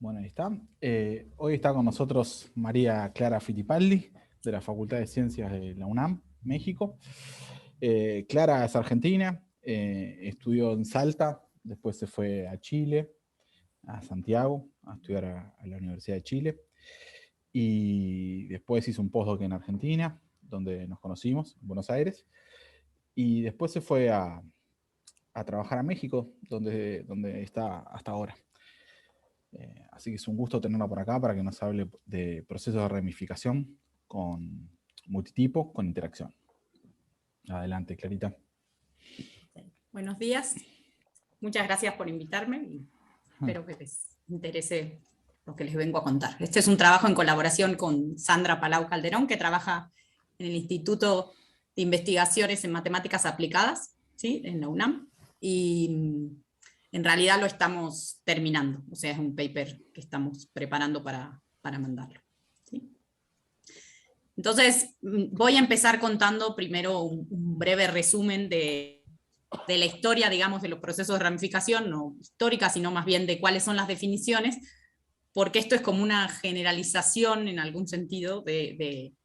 Bueno, ahí está. Hoy está con nosotros María Clara Fittipaldi, de la Facultad de Ciencias de la UNAM, México. Clara es argentina, estudió en Salta, después se fue a Chile, a Santiago, a estudiar a la Universidad de Chile. Y después hizo un postdoc en Argentina, donde nos conocimos, en Buenos Aires. Y después se fue a trabajar a México, donde está hasta ahora. Así que es un gusto tenerla por acá para que nos hable de procesos de ramificación con multitipo, con interacción. Adelante, Clarita. Buenos días. Muchas gracias por invitarme y espero que les interese lo que les vengo a contar. Este es un trabajo en colaboración con Sandra Palau Calderón, que trabaja en el Instituto de Investigaciones en Matemáticas Aplicadas, ¿sí?, en la UNAM, y en realidad lo estamos terminando, o sea, es un paper que estamos preparando para mandarlo, ¿sí? Entonces, voy a empezar contando primero un breve resumen de la historia, digamos, de los procesos de ramificación, no histórica, sino más bien de cuáles son las definiciones, porque esto es como una generalización en algún sentido de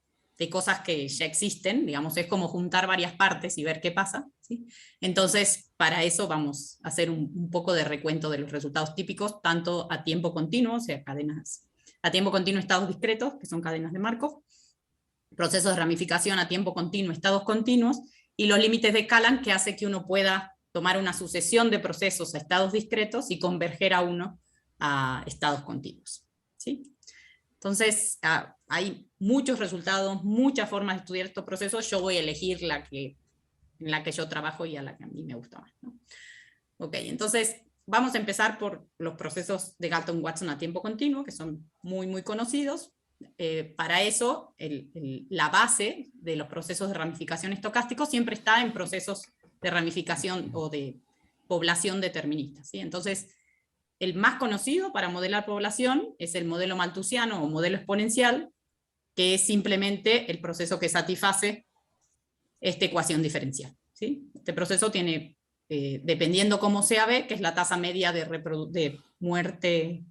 cosas que ya existen, digamos, es como juntar varias partes y ver qué pasa, ¿sí? Entonces, para eso vamos a hacer un poco de recuento de los resultados típicos, tanto a tiempo continuo, o sea, cadenas a tiempo continuo, estados discretos, que son cadenas de Markov, procesos de ramificación a tiempo continuo, estados continuos, y los límites de Calan, que hace que uno pueda tomar una sucesión de procesos a estados discretos y converger a uno a estados continuos, ¿sí? Entonces, hay muchos resultados, muchas formas de estudiar estos procesos. Yo voy a elegir en la que yo trabajo y a la que a mí me gusta más, ¿no? Ok, entonces vamos a empezar por los procesos de Galton-Watson a tiempo continuo, que son muy, muy conocidos. Para eso, la base de los procesos de ramificación estocásticos siempre está en procesos de ramificación o de población determinista, ¿sí? Entonces, el más conocido para modelar población es el modelo malthusiano o modelo exponencial, que es simplemente el proceso que satisface esta ecuación diferencial, ¿sí? Este proceso tiene, dependiendo cómo sea B, que es la tasa media de muerte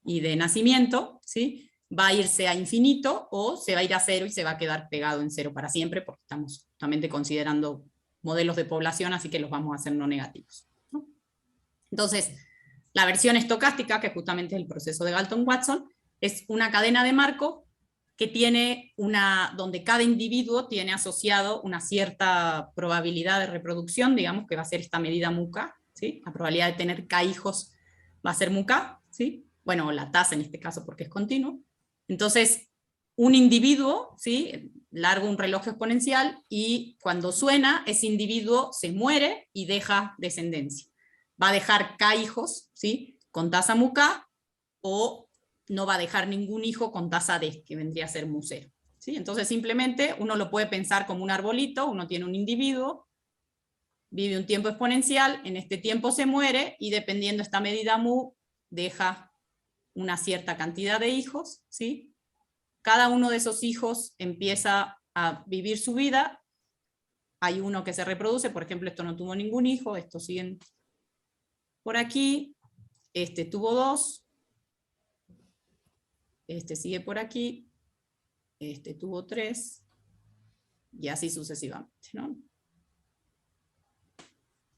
y de nacimiento, ¿sí?, va a irse a infinito o se va a ir a cero y se va a quedar pegado en cero para siempre, porque estamos justamente considerando modelos de población, así que los vamos a hacer no negativos, ¿no? Entonces, la versión estocástica, que justamente es el proceso de Galton-Watson, es una cadena de Markov que tiene donde cada individuo tiene asociado una cierta probabilidad de reproducción, digamos que va a ser esta medida mu-k, ¿sí? La probabilidad de tener k hijos va a ser mu-k, ¿sí? Bueno, la tasa en este caso porque es continuo. Entonces, un individuo, ¿sí?, larga un reloj exponencial y cuando suena, ese individuo se muere y deja descendencia. Va a dejar k hijos, ¿sí?, con tasa mu-k, o no va a dejar ningún hijo con tasa D, que vendría a ser mu0, ¿sí? Entonces simplemente uno lo puede pensar como un arbolito, uno tiene un individuo, vive un tiempo exponencial, en este tiempo se muere, y dependiendo de esta medida mu, deja una cierta cantidad de hijos, ¿sí? Cada uno de esos hijos empieza a vivir su vida, hay uno que se reproduce, por ejemplo, esto no tuvo ningún hijo, estos siguen por aquí, este tuvo 2, este sigue por aquí, este tuvo 3, y así sucesivamente, ¿no?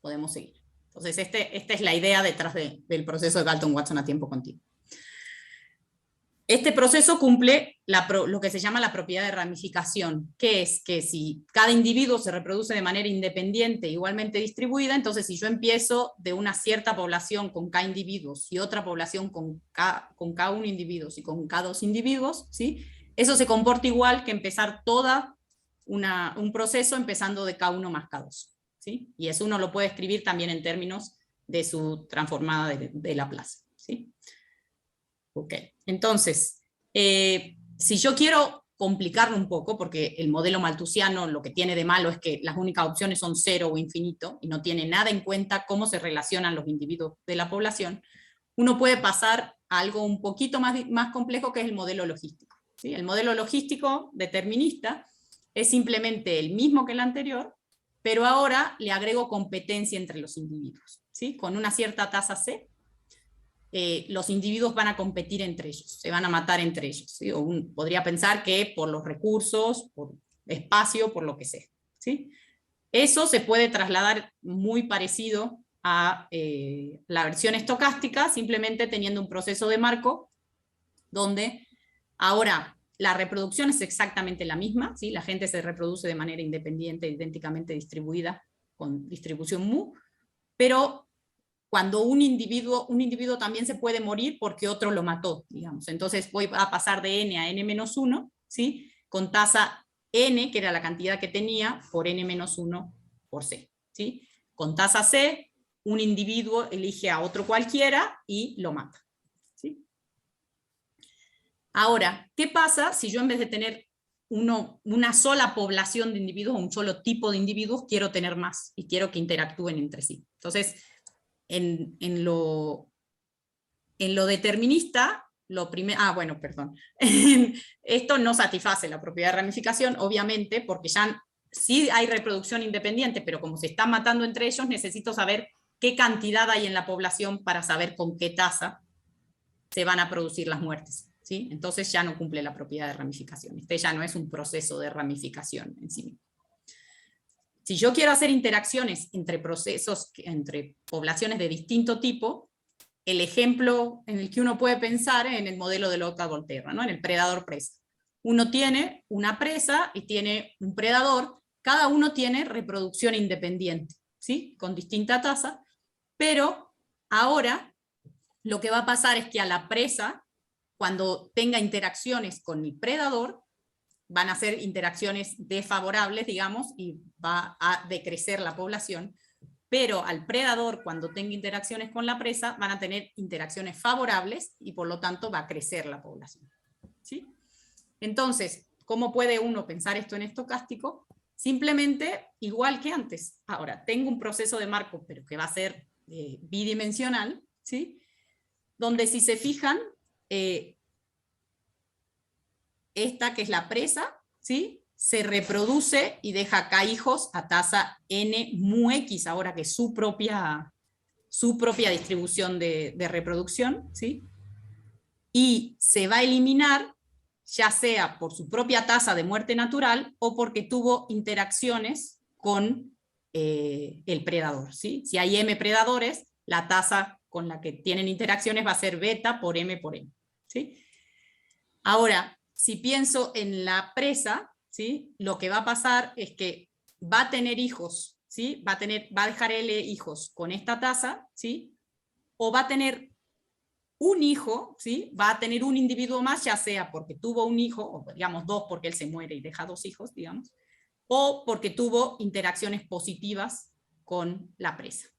Podemos seguir. Entonces, esta es la idea detrás del proceso de Galton-Watson a tiempo continuo. Este proceso cumple lo que se llama la propiedad de ramificación, que es que si cada individuo se reproduce de manera independiente, igualmente distribuida, entonces si yo empiezo de una cierta población con K individuos y otra población con K1 individuos y con K2 individuos, ¿sí?, eso se comporta igual que empezar un proceso empezando de K1 más K2, ¿sí? Y eso uno lo puede escribir también en términos de su transformada de Laplace, ¿sí? Ok, entonces, si yo quiero complicarlo un poco, porque el modelo malthusiano lo que tiene de malo es que las únicas opciones son 0 o infinito, y no tiene nada en cuenta cómo se relacionan los individuos de la población, uno puede pasar a algo un poquito más complejo, que es el modelo logístico, ¿sí? El modelo logístico determinista es simplemente el mismo que el anterior, pero ahora le agrego competencia entre los individuos, ¿sí?, con una cierta tasa C. los individuos van a competir entre ellos, se van a matar entre ellos, ¿sí? Podría pensar que por los recursos, por espacio, por lo que sea, ¿sí? Eso se puede trasladar muy parecido a la versión estocástica, simplemente teniendo un proceso de marco, donde ahora la reproducción es exactamente la misma, ¿sí? La gente se reproduce de manera independiente, idénticamente distribuida, con distribución mu, pero cuando un individuo también se puede morir porque otro lo mató, digamos. Entonces voy a pasar de n a n-1, ¿sí? Con tasa n, que era la cantidad que tenía, por n-1 por c, ¿sí? Con tasa c, un individuo elige a otro cualquiera y lo mata, ¿sí? Ahora, ¿qué pasa si yo en vez de tener una sola población de individuos, un solo tipo de individuos, quiero tener más y quiero que interactúen entre sí? Entonces, en lo determinista, bueno, perdón. Esto no satisface la propiedad de ramificación, obviamente, porque ya sí hay reproducción independiente, pero como se están matando entre ellos, necesito saber qué cantidad hay en la población para saber con qué tasa se van a producir las muertes, ¿sí? Entonces ya no cumple la propiedad de ramificación. Este ya no es un proceso de ramificación en sí mismo. Si yo quiero hacer interacciones entre procesos, entre poblaciones de distinto tipo, el ejemplo en el que uno puede pensar es en el modelo de Lotka-Volterra, ¿no? En el predador-presa. Uno tiene una presa y tiene un predador, cada uno tiene reproducción independiente, ¿sí? Con distinta tasa, pero ahora lo que va a pasar es que a la presa, cuando tenga interacciones con el predador, van a ser interacciones desfavorables, digamos, y va a decrecer la población, pero al predador, cuando tenga interacciones con la presa, van a tener interacciones favorables y por lo tanto va a crecer la población, ¿sí? Entonces, ¿cómo puede uno pensar esto en estocástico? Simplemente igual que antes. Ahora, tengo un proceso de marco, pero que va a ser bidimensional, ¿sí? Donde si se fijan, esta que es la presa, ¿sí? Se reproduce y deja acá hijos a tasa n mu x, ahora que es su propia distribución de reproducción, ¿sí? Y se va a eliminar, ya sea por su propia tasa de muerte natural o porque tuvo interacciones con el predador, ¿sí? Si hay m predadores, la tasa con la que tienen interacciones va a ser beta por m, ¿sí? Ahora, si pienso en la presa, ¿sí? Lo que va a pasar es que va a tener hijos, ¿sí? Va a dejar L hijos con esta tasa, ¿sí? O va a tener un hijo, ¿sí? Va a tener un individuo más, ya sea porque tuvo un hijo, o digamos dos porque él se muere y deja dos hijos, digamos, o porque tuvo interacciones positivas con la presa,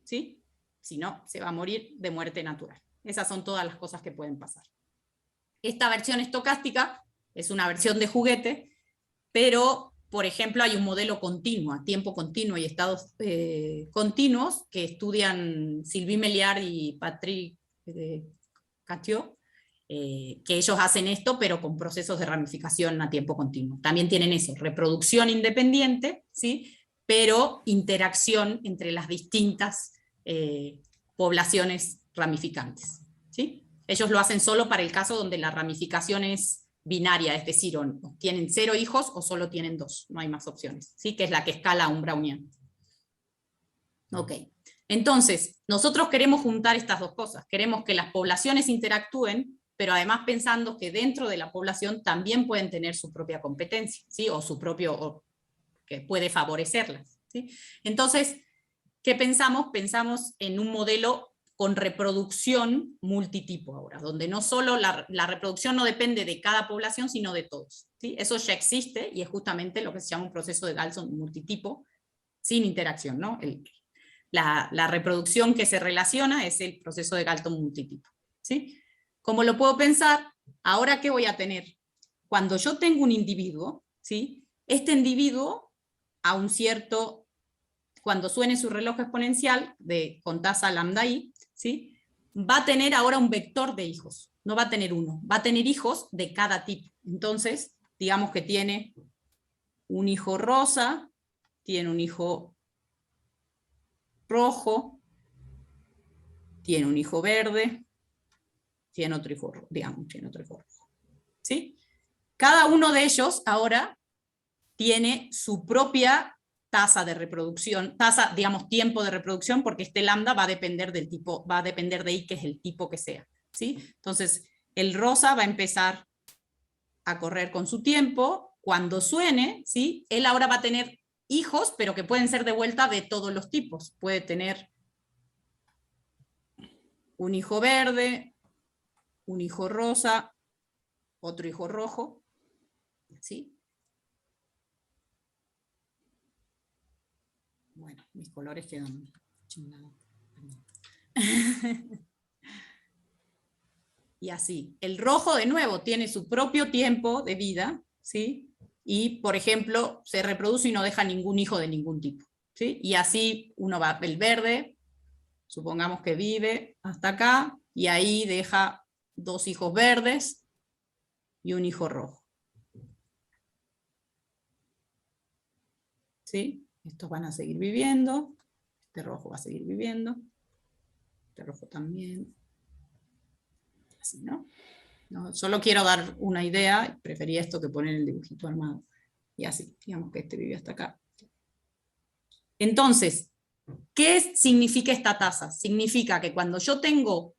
¿sí? Si no, se va a morir de muerte natural. Esas son todas las cosas que pueden pasar. Esta versión estocástica es una versión de juguete, pero, por ejemplo, hay un modelo continuo, a tiempo continuo y estados continuos que estudian Sylvie Méliard y Patrick Cattiot, que ellos hacen esto, pero con procesos de ramificación a tiempo continuo. También tienen eso, reproducción independiente, ¿sí? Pero interacción entre las distintas poblaciones ramificantes, ¿sí? Ellos lo hacen solo para el caso donde la ramificación es binaria, es decir, o tienen 0 hijos o solo tienen 2, no hay más opciones, ¿sí? Que es la que escala a un browniano. Ok, entonces, nosotros queremos juntar estas dos cosas, queremos que las poblaciones interactúen, pero además pensando que dentro de la población también pueden tener su propia competencia, ¿sí? O su propio, o que puede favorecerlas, ¿sí? Entonces, ¿qué pensamos? Pensamos en un modelo con reproducción multitipo ahora, donde no solo la reproducción no depende de cada población, sino de todos, ¿sí? Eso ya existe y es justamente lo que se llama un proceso de Galton multitipo, sin interacción, ¿no? La reproducción que se relaciona es el proceso de Galton multitipo, ¿sí? ¿Cómo lo puedo pensar? Ahora, ¿qué voy a tener? Cuando yo tengo un individuo, ¿sí? Este individuo, a un cierto, cuando suene su reloj exponencial con tasa lambda i, ¿sí? Va a tener ahora un vector de hijos, no va a tener uno, va a tener hijos de cada tipo. Entonces, digamos que tiene un hijo rosa, tiene un hijo rojo, tiene un hijo verde, tiene otro hijo, digamos, tiene otro hijo rojo. ¿Sí? Cada uno de ellos ahora tiene su propia tasa de reproducción, tasa, digamos, tiempo de reproducción, porque este lambda va a depender del tipo, va a depender de I, que es el tipo que sea. ¿Sí? Entonces, el rosa va a empezar a correr con su tiempo. Cuando suene, ¿sí? Él ahora va a tener hijos, pero que pueden ser de vuelta de todos los tipos. Puede tener un hijo verde, un hijo rosa, otro hijo rojo, ¿sí? Bueno, mis colores quedan chingados. Y así. El rojo, de nuevo, tiene su propio tiempo de vida, ¿sí? Y, por ejemplo, se reproduce y no deja ningún hijo de ningún tipo, ¿sí? Y así uno va, el verde, supongamos que vive hasta acá, y ahí deja 2 hijos verdes y un hijo rojo. ¿Sí? Estos van a seguir viviendo, este rojo va a seguir viviendo, este rojo también. Así, ¿no? No, solo quiero dar una idea, prefería esto que poner el dibujito armado. Y así, digamos que este vive hasta acá. Entonces, ¿qué significa esta tasa? Significa que cuando yo tengo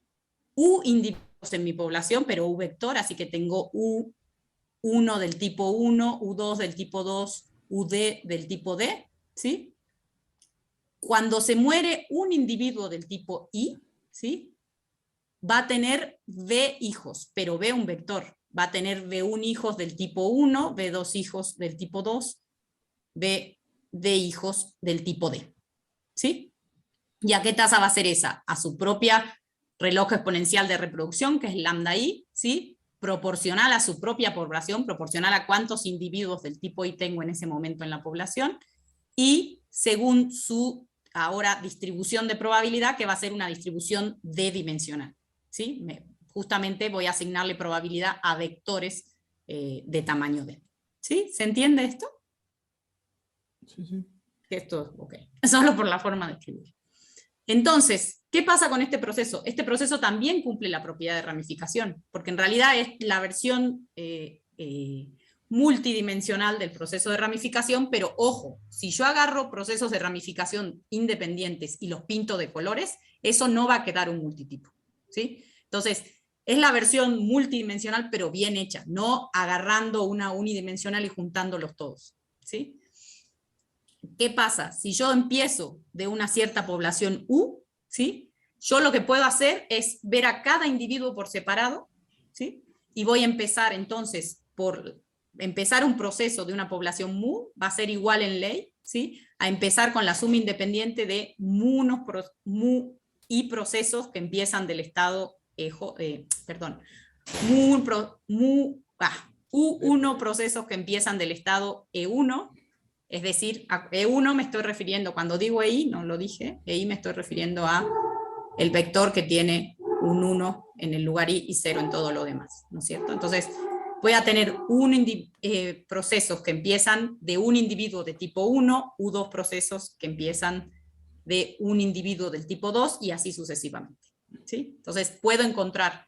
U individuos en mi población, pero U vector, así que tengo U1 del tipo 1, U2 del tipo 2, UD del tipo D, ¿sí? Cuando se muere un individuo del tipo I, ¿sí? Va a tener B hijos, pero B un vector. Va a tener B1 hijos del tipo 1, B2 hijos del tipo 2, B de hijos del tipo D. ¿Sí? ¿Y a qué tasa va a ser esa? A su propia reloj exponencial de reproducción, que es lambda I, ¿sí? Proporcional a su propia población, proporcional a cuántos individuos del tipo I tengo en ese momento en la población, y según su ahora distribución de probabilidad, que va a ser una distribución D-dimensional. ¿Sí? Justamente voy a asignarle probabilidad a vectores de tamaño D. ¿Sí? ¿Se entiende esto? Sí, sí. Esto, ok. Solo por la forma de escribir. Entonces, ¿qué pasa con este proceso? Este proceso también cumple la propiedad de ramificación, porque en realidad es la versión multidimensional del proceso de ramificación, pero ojo, si yo agarro procesos de ramificación independientes y los pinto de colores, eso no va a quedar un multitipo, ¿sí? Entonces, es la versión multidimensional, pero bien hecha, no agarrando una unidimensional y juntándolos todos, ¿sí? ¿Qué pasa? Si yo empiezo de una cierta población U, ¿sí? Yo lo que puedo hacer es ver a cada individuo por separado, ¿sí? Y voy a empezar entonces por empezar un proceso de una población mu, va a ser igual en ley, ¿sí? A empezar con la suma independiente de mu y procesos que empiezan del estado, U1 procesos que empiezan del estado E1, es decir, a E1 me estoy refiriendo, cuando digo EI, no lo dije, EI me estoy refiriendo a el vector que tiene un 1 en el lugar I y 0 en todo lo demás, ¿no es cierto? Entonces, voy a tener procesos que empiezan de un individuo de tipo 1, U2 procesos que empiezan de un individuo del tipo 2 y así sucesivamente, ¿sí? Entonces, puedo encontrar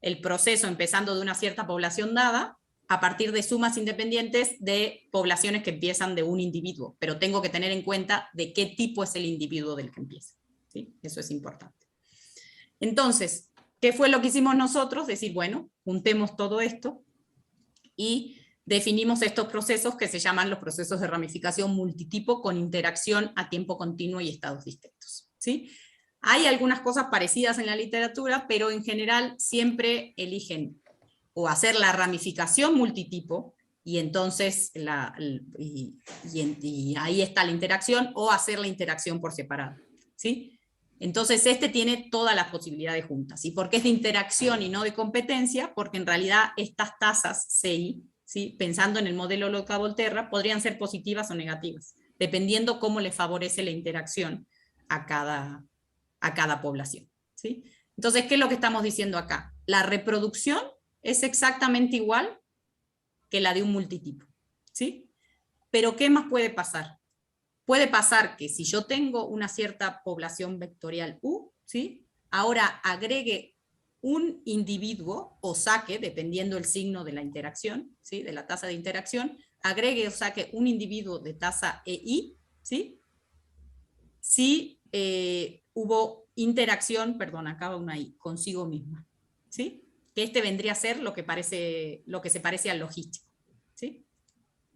el proceso empezando de una cierta población dada a partir de sumas independientes de poblaciones que empiezan de un individuo, pero tengo que tener en cuenta de qué tipo es el individuo del que empieza, ¿sí? Eso es importante. Entonces, ¿qué fue lo que hicimos nosotros? Decir, bueno, juntemos todo esto y definimos estos procesos que se llaman los procesos de ramificación multitipo con interacción a tiempo continuo y estados distintos, ¿sí? Hay algunas cosas parecidas en la literatura, pero en general siempre eligen o hacer la ramificación multitipo, y entonces ahí está la interacción, o hacer la interacción por separado, ¿sí? Entonces este tiene todas las posibilidades juntas. ¿Y por qué es de interacción y no de competencia? Porque en realidad estas tasas CI, ¿sí? Pensando en el modelo Lotka-Volterra, podrían ser positivas o negativas, dependiendo cómo le favorece la interacción a cada población, ¿sí? Entonces, ¿qué es lo que estamos diciendo acá? La reproducción es exactamente igual que la de un multitipo, ¿sí? Pero ¿qué más puede pasar? Puede pasar que si yo tengo una cierta población vectorial U, ¿sí? Ahora agregue un individuo o saque, dependiendo del signo de la interacción, ¿sí? De la tasa de interacción, agregue o saque un individuo de tasa EI, ¿sí? Si hubo interacción, perdón, acaba una I, consigo misma, ¿sí? Que este vendría a ser lo que se parece al logístico, ¿sí?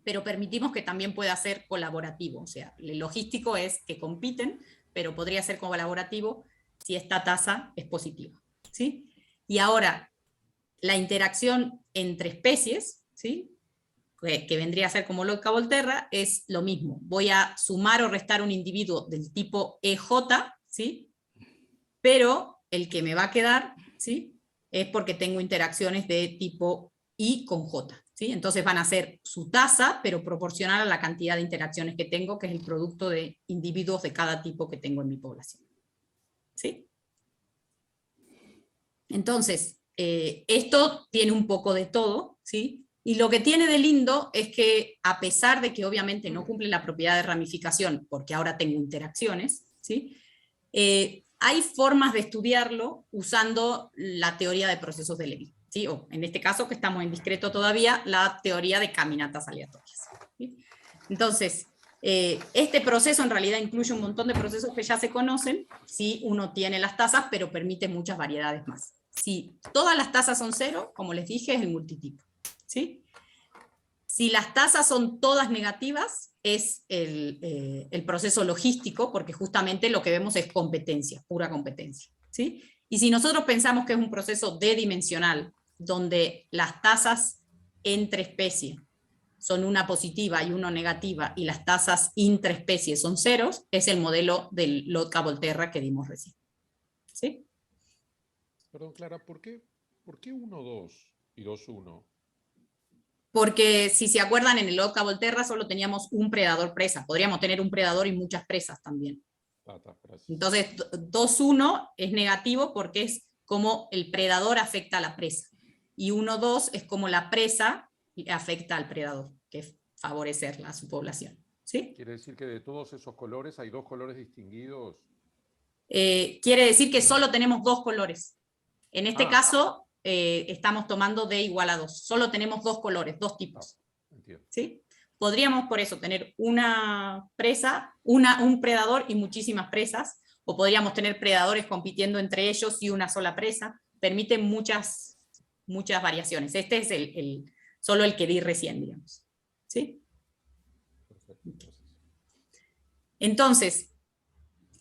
Pero permitimos que también pueda ser colaborativo, o sea, el logístico es que compiten, pero podría ser colaborativo si esta tasa es positiva, ¿sí? Y ahora, la interacción entre especies, ¿sí? Que vendría a ser como Lotka-Volterra, es lo mismo. Voy a sumar o restar un individuo del tipo EJ, ¿sí? Pero el que me va a quedar, ¿sí? Es porque tengo interacciones de tipo I con J, ¿sí? Entonces van a ser su tasa, pero proporcional a la cantidad de interacciones que tengo, que es el producto de individuos de cada tipo que tengo en mi población, ¿sí? Entonces, esto tiene un poco de todo, ¿sí? Y lo que tiene de lindo es que, a pesar de que obviamente no cumple la propiedad de ramificación, porque ahora tengo interacciones, ¿sí? Hay formas de estudiarlo usando la teoría de procesos de Levy, ¿sí? O en este caso, que estamos en discreto todavía, la teoría de caminatas aleatorias, ¿sí? Entonces, este proceso en realidad incluye un montón de procesos que ya se conocen, si uno tiene las tasas, pero permite muchas variedades más. Si todas las tasas son cero, como les dije, es el multitipo, ¿sí? Si las tasas son todas negativas, es el proceso logístico, porque justamente lo que vemos es competencia, pura competencia, ¿sí? Y si nosotros pensamos que es un proceso D-dimensional, donde las tasas entre especies son una positiva y una negativa, y las tasas intraespecies son ceros, es el modelo del Lotka-Volterra que dimos recién, ¿sí? Perdón, Clara, por qué 1, 2 y 2, 1? Porque si se acuerdan, en el Lotka-Volterra solo teníamos un predador presa, podríamos tener un predador y muchas presas también. Gracias. Entonces 2-1 es negativo porque es como el predador afecta a la presa, y 1-2 es como la presa afecta al predador, que es favorecerla a su población, ¿sí? Quiere decir que de todos esos colores hay 2 colores distinguidos. Quiere decir que solo tenemos 2 colores. En este Ah. caso, estamos tomando D igual a 2. Solo tenemos 2 colores, 2 tipos. Entiendo. ¿Sí? Podríamos por eso tener una presa, un predador y muchísimas presas, o podríamos tener predadores compitiendo entre ellos y una sola presa. Permite muchas variaciones. Este es solo el que di recién, digamos. ¿Sí? Perfecto, gracias. Entonces,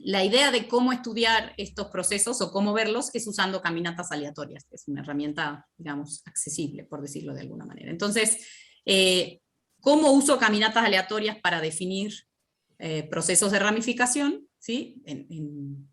la idea de cómo estudiar estos procesos o cómo verlos es usando caminatas aleatorias, que es una herramienta, digamos, accesible, por decirlo de alguna manera. Entonces, ¿cómo uso caminatas aleatorias para definir procesos de ramificación? ¿Sí? En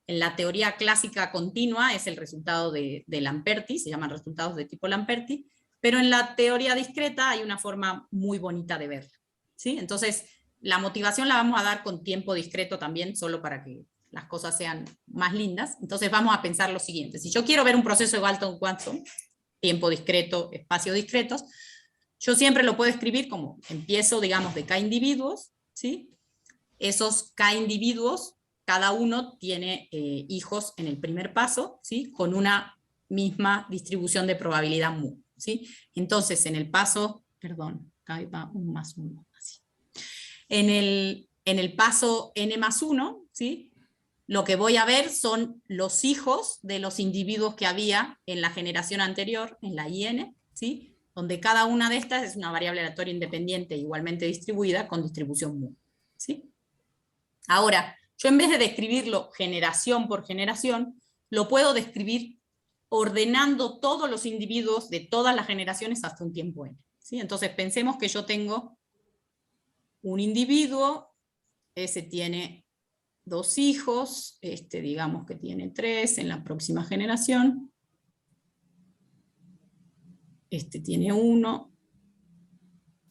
la teoría clásica continua es el resultado de Lamperti, se llaman resultados de tipo Lamperti, pero en la teoría discreta hay una forma muy bonita de verla, ¿sí? Entonces, la motivación la vamos a dar con tiempo discreto también, solo para que las cosas sean más lindas. Entonces vamos a pensar lo siguiente: si yo quiero ver un proceso de Galton-Watson, tiempo discreto, espacios discretos, yo siempre lo puedo escribir como empiezo, digamos, de K individuos, ¿sí? Esos K individuos, cada uno tiene hijos en el primer paso, ¿sí? Con una misma distribución de probabilidad mu, ¿sí? Entonces, en el paso, perdón, acá va 1 más 1, así. En el paso n+1, ¿sí? Lo que voy a ver son los hijos de los individuos que había en la generación anterior, en la IN, ¿sí? Donde cada una de estas es una variable aleatoria independiente igualmente distribuida con distribución mu, ¿sí? Ahora, yo en vez de describirlo generación por generación, lo puedo describir ordenando todos los individuos de todas las generaciones hasta un tiempo n, ¿sí? Entonces pensemos que yo tengo un individuo, ese tiene 2 hijos, este digamos que tiene 3 en la próxima generación, este tiene 1,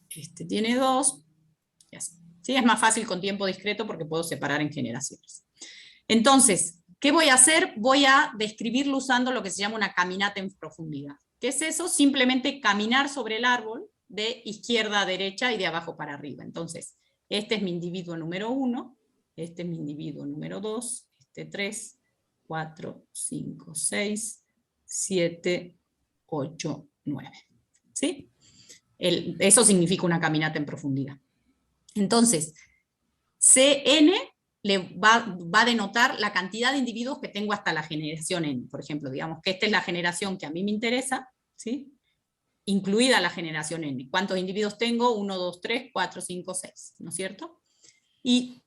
este tiene 2, y así. ¿Sí? Es más fácil con tiempo discreto porque puedo separar en generaciones. Entonces, ¿qué voy a hacer? Voy a describirlo usando lo que se llama una caminata en profundidad. ¿Qué es eso? Simplemente caminar sobre el árbol de izquierda a derecha y de abajo para arriba. Entonces, este es mi individuo número 1, este es mi individuo número 2, este 3, 4, 5, 6, 7, 8, 9. ¿Sí? Eso significa una caminata en profundidad. Entonces, Cn va a denotar la cantidad de individuos que tengo hasta la generación n. Por ejemplo, digamos que esta es la generación que a mí me interesa, ¿sí? Incluida la generación n. ¿Cuántos individuos tengo? 1, 2, 3, 4, 5, 6, ¿no es cierto? Y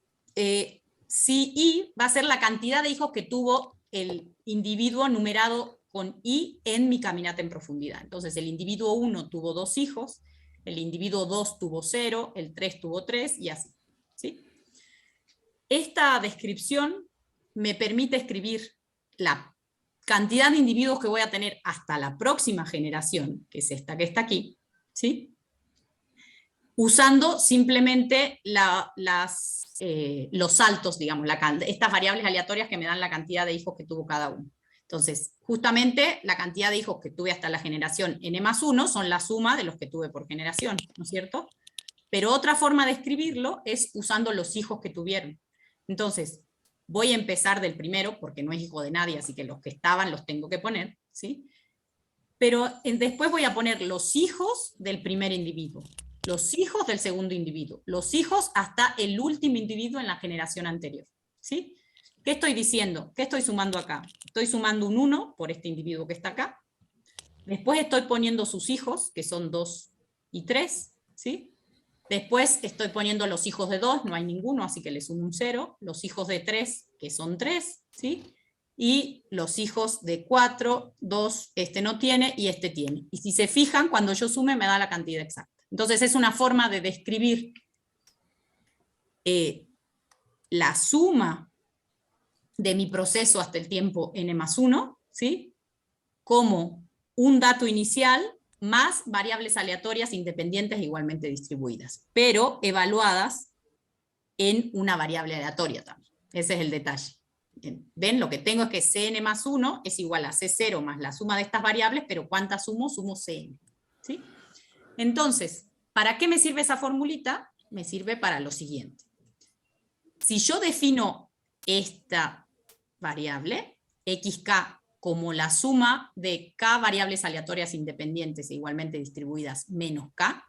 si I va a ser la cantidad de hijos que tuvo el individuo numerado con I en mi caminata en profundidad. Entonces el individuo 1 tuvo 2 hijos, el individuo 2 tuvo 0, el 3 tuvo 3 y así, ¿sí? Esta descripción me permite escribir la cantidad de individuos que voy a tener hasta la próxima generación, que es esta que está aquí, ¿sí? Usando simplemente los saltos, digamos, estas variables aleatorias que me dan la cantidad de hijos que tuvo cada uno. Entonces, justamente la cantidad de hijos que tuve hasta la generación n+1 son la suma de los que tuve por generación, ¿no es cierto? Pero otra forma de escribirlo es usando los hijos que tuvieron. Entonces, voy a empezar del primero, porque no es hijo de nadie, así que los que estaban los tengo que poner, ¿sí? Pero después voy a poner los hijos del primer individuo, los hijos del segundo individuo, los hijos hasta el último individuo en la generación anterior, ¿sí? ¿Qué estoy diciendo? ¿Qué estoy sumando acá? Estoy sumando un 1 por este individuo que está acá. Después estoy poniendo sus hijos, que son 2 y 3, ¿sí? Después estoy poniendo los hijos de 2, no hay ninguno, así que le sumo un 0. Los hijos de 3, que son 3, ¿sí? Y los hijos de 4, 2, este no tiene y este tiene. Y si se fijan, cuando yo sume me da la cantidad exacta. Entonces es una forma de describir la suma de mi proceso hasta el tiempo n+1, ¿sí? Como un dato inicial más variables aleatorias independientes igualmente distribuidas, pero evaluadas en una variable aleatoria también. Ese es el detalle. ¿Ven? Lo que tengo es que Cn+1 es igual a C0 más la suma de estas variables, pero ¿cuántas sumo? Sumo Cn. ¿Sí? Entonces, ¿para qué me sirve esa formulita? Me sirve para lo siguiente. Si yo defino esta variable, xk, como la suma de k variables aleatorias independientes e igualmente distribuidas menos k,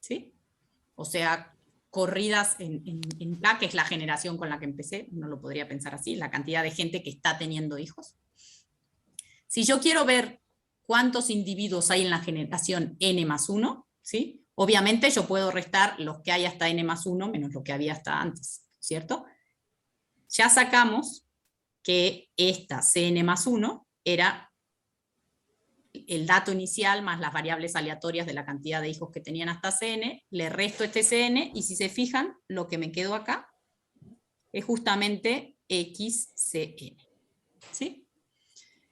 ¿sí? O sea, corridas en k, que es la generación con la que empecé, no lo podría pensar así, la cantidad de gente que está teniendo hijos. Si yo quiero ver cuántos individuos hay en la generación n+1, ¿sí? Obviamente yo puedo restar los que hay hasta n+1 menos lo que había hasta antes, ¿cierto? Ya sacamos que esta Cn+1 era el dato inicial más las variables aleatorias de la cantidad de hijos que tenían hasta Cn, le resto este Cn, y si se fijan, lo que me quedó acá es justamente xCn. ¿Sí?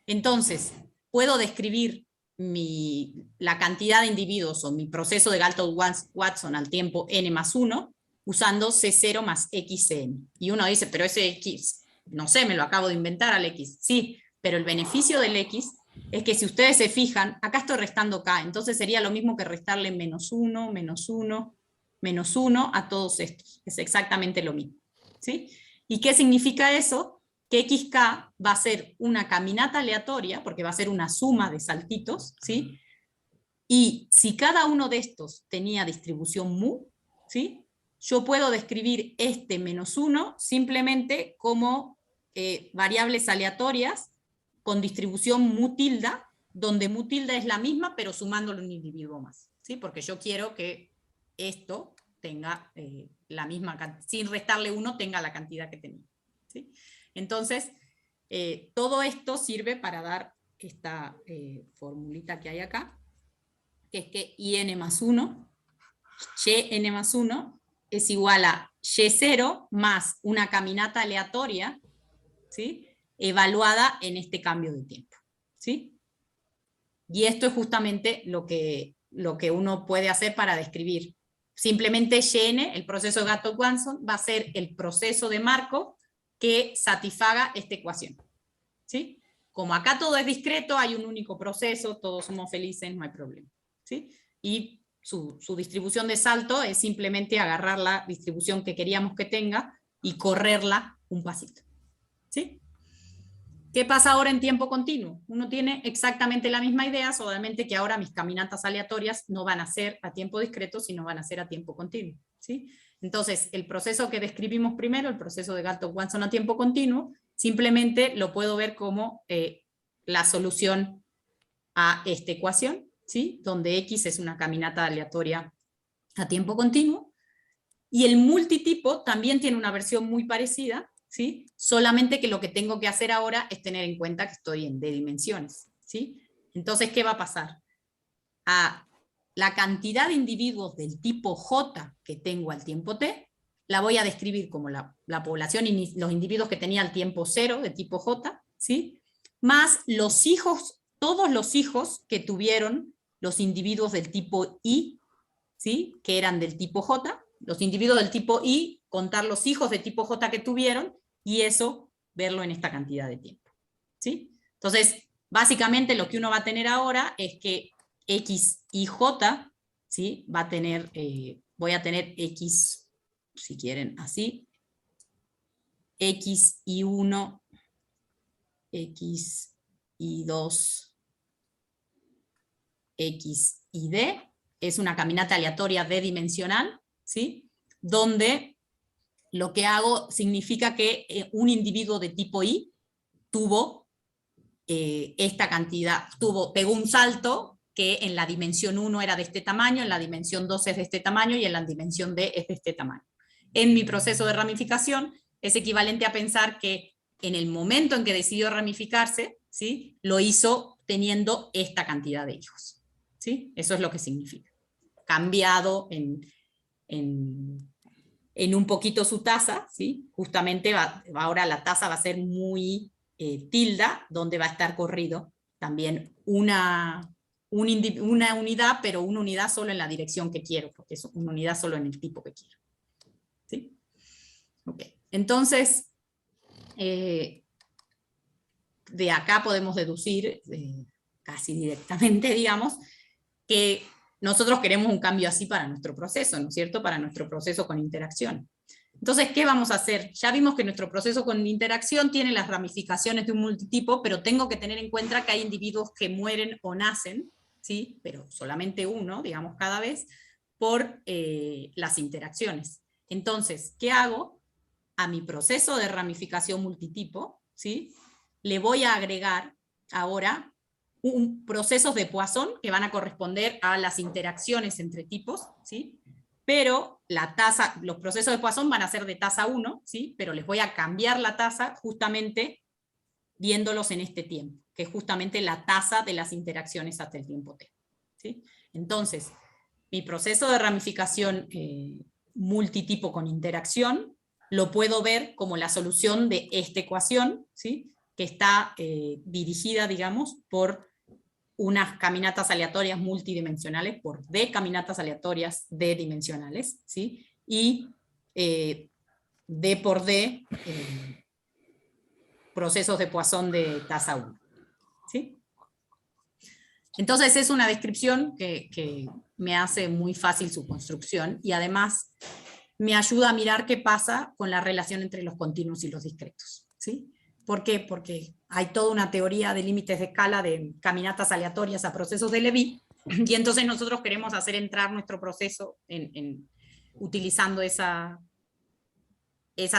Entonces, puedo describir la cantidad de individuos o mi proceso de Galton-Watson al tiempo n+1 usando C0 más xCn. Y uno dice, pero ese x, no sé, me lo acabo de inventar al x. Sí, pero el beneficio del x es que si ustedes se fijan, acá estoy restando k, entonces sería lo mismo que restarle -1, -1, -1 a todos estos. Es exactamente lo mismo. ¿Sí? ¿Y qué significa eso? Que xk va a ser una caminata aleatoria, porque va a ser una suma de saltitos, ¿sí? Y si cada uno de estos tenía distribución mu, ¿sí? Yo puedo describir este -1 simplemente como variables aleatorias con distribución mu tilda, donde mu tilda es la misma, pero sumándole un individuo más, ¿sí? Porque yo quiero que esto tenga la misma, sin restarle 1, tenga la cantidad que tenía, ¿sí? Entonces, todo esto sirve para dar esta formulita que hay acá, que es que IN+1, YN+1, es igual a Y0 más una caminata aleatoria, ¿sí? Evaluada en este cambio de tiempo, ¿sí? Y esto es justamente lo que uno puede hacer para describir. Simplemente YN, el proceso de Galton-Watson, va a ser el proceso de Markov que satisfaga esta ecuación, ¿sí? Como acá todo es discreto, hay un único proceso, todos somos felices, no hay problema, ¿sí? Y su distribución de salto es simplemente agarrar la distribución que queríamos que tenga y correrla un pasito, ¿sí? ¿Qué pasa ahora en tiempo continuo? Uno tiene exactamente la misma idea, solamente que ahora mis caminatas aleatorias no van a ser a tiempo discreto, sino van a ser a tiempo continuo, ¿sí? Entonces, el proceso que describimos primero, el proceso de Galton-Watson a tiempo continuo, simplemente lo puedo ver como la solución a esta ecuación, ¿sí? Donde X es una caminata aleatoria a tiempo continuo, y el multitipo también tiene una versión muy parecida, ¿sí? Solamente que lo que tengo que hacer ahora es tener en cuenta que estoy en D dimensiones, ¿sí? Entonces, ¿qué va a pasar? A la cantidad de individuos del tipo J que tengo al tiempo T, la voy a describir como la población y los individuos que tenía al tiempo 0 de tipo J, ¿sí? Más los hijos, todos los hijos que tuvieron los individuos del tipo I, ¿sí? Que eran del tipo J, los individuos del tipo I, contar los hijos de tipo J que tuvieron, y eso verlo en esta cantidad de tiempo, ¿sí? Entonces, básicamente lo que uno va a tener ahora es que X y J, ¿sí? Va a tener, voy a tener X, si quieren, así, X y 1, X y 2, X y D, es una caminata aleatoria D-dimensional, ¿sí? Donde lo que hago significa que un individuo de tipo I tuvo esta cantidad, pegó un salto que en la dimensión 1 era de este tamaño, en la dimensión 2 es de este tamaño y en la dimensión D es de este tamaño. En mi proceso de ramificación es equivalente a pensar que en el momento en que decidió ramificarse, ¿sí? Lo hizo teniendo esta cantidad de hijos, ¿sí? Eso es lo que significa. Cambiado en un poquito su tasa, ¿sí? Justamente ahora la tasa va a ser muy tilda, donde va a estar corrido también una unidad, pero una unidad solo en la dirección que quiero, porque es una unidad solo en el tipo que quiero, ¿sí? Ok, entonces, de acá podemos deducir, casi directamente, digamos, que nosotros queremos un cambio así para nuestro proceso, ¿no es cierto? Para nuestro proceso con interacción. Entonces, ¿qué vamos a hacer? Ya vimos que nuestro proceso con interacción tiene las ramificaciones de un multitipo, pero tengo que tener en cuenta que hay individuos que mueren o nacen, ¿sí? Pero solamente uno, digamos, cada vez, por las interacciones. Entonces, ¿qué hago? A mi proceso de ramificación multitipo, ¿sí? Le voy a agregar ahora procesos de Poisson que van a corresponder a las interacciones entre tipos, ¿sí? Pero la tasa, los procesos de Poisson van a ser de tasa 1, ¿sí? Pero les voy a cambiar la tasa justamente viéndolos en este tiempo, que es justamente la tasa de las interacciones hasta el tiempo t, ¿sí? Entonces, mi proceso de ramificación multitipo con interacción lo puedo ver como la solución de esta ecuación, ¿sí? Que está dirigida, digamos, por unas caminatas aleatorias multidimensionales, por D caminatas aleatorias D-dimensionales, ¿sí? Y D por D, procesos de Poisson de tasa 1, ¿sí? Entonces es una descripción que me hace muy fácil su construcción, y además me ayuda a mirar qué pasa con la relación entre los continuos y los discretos, ¿sí? ¿Por qué? Porque hay toda una teoría de límites de escala de caminatas aleatorias a procesos de Levy, y entonces nosotros queremos hacer entrar nuestro proceso utilizando esa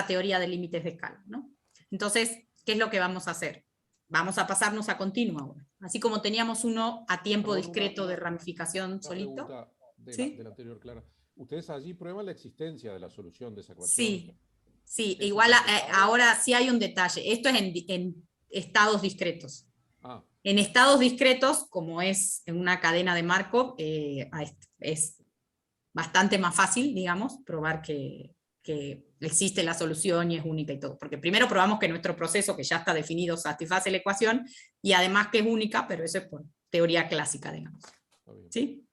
teoría de límites de escala, ¿no? Entonces, ¿qué es lo que vamos a hacer? Vamos a pasarnos a continuo ahora. Así como teníamos uno a tiempo discreto de ramificación solito. Pregunta ¿Sí? de la anterior, Clara. ¿Ustedes allí prueban la existencia de la solución de esa ecuación? Sí, sí, ¿Es igual computable? ahora sí hay un detalle. Esto es en estados discretos. Ah, En estados discretos, como es en una cadena de Markov, es bastante más fácil, digamos, probar que existe la solución y es única y todo. Porque primero probamos que nuestro proceso, que ya está definido, satisface la ecuación, y además que es única, pero eso es por teoría clásica, digamos. está bien. ¿Sí?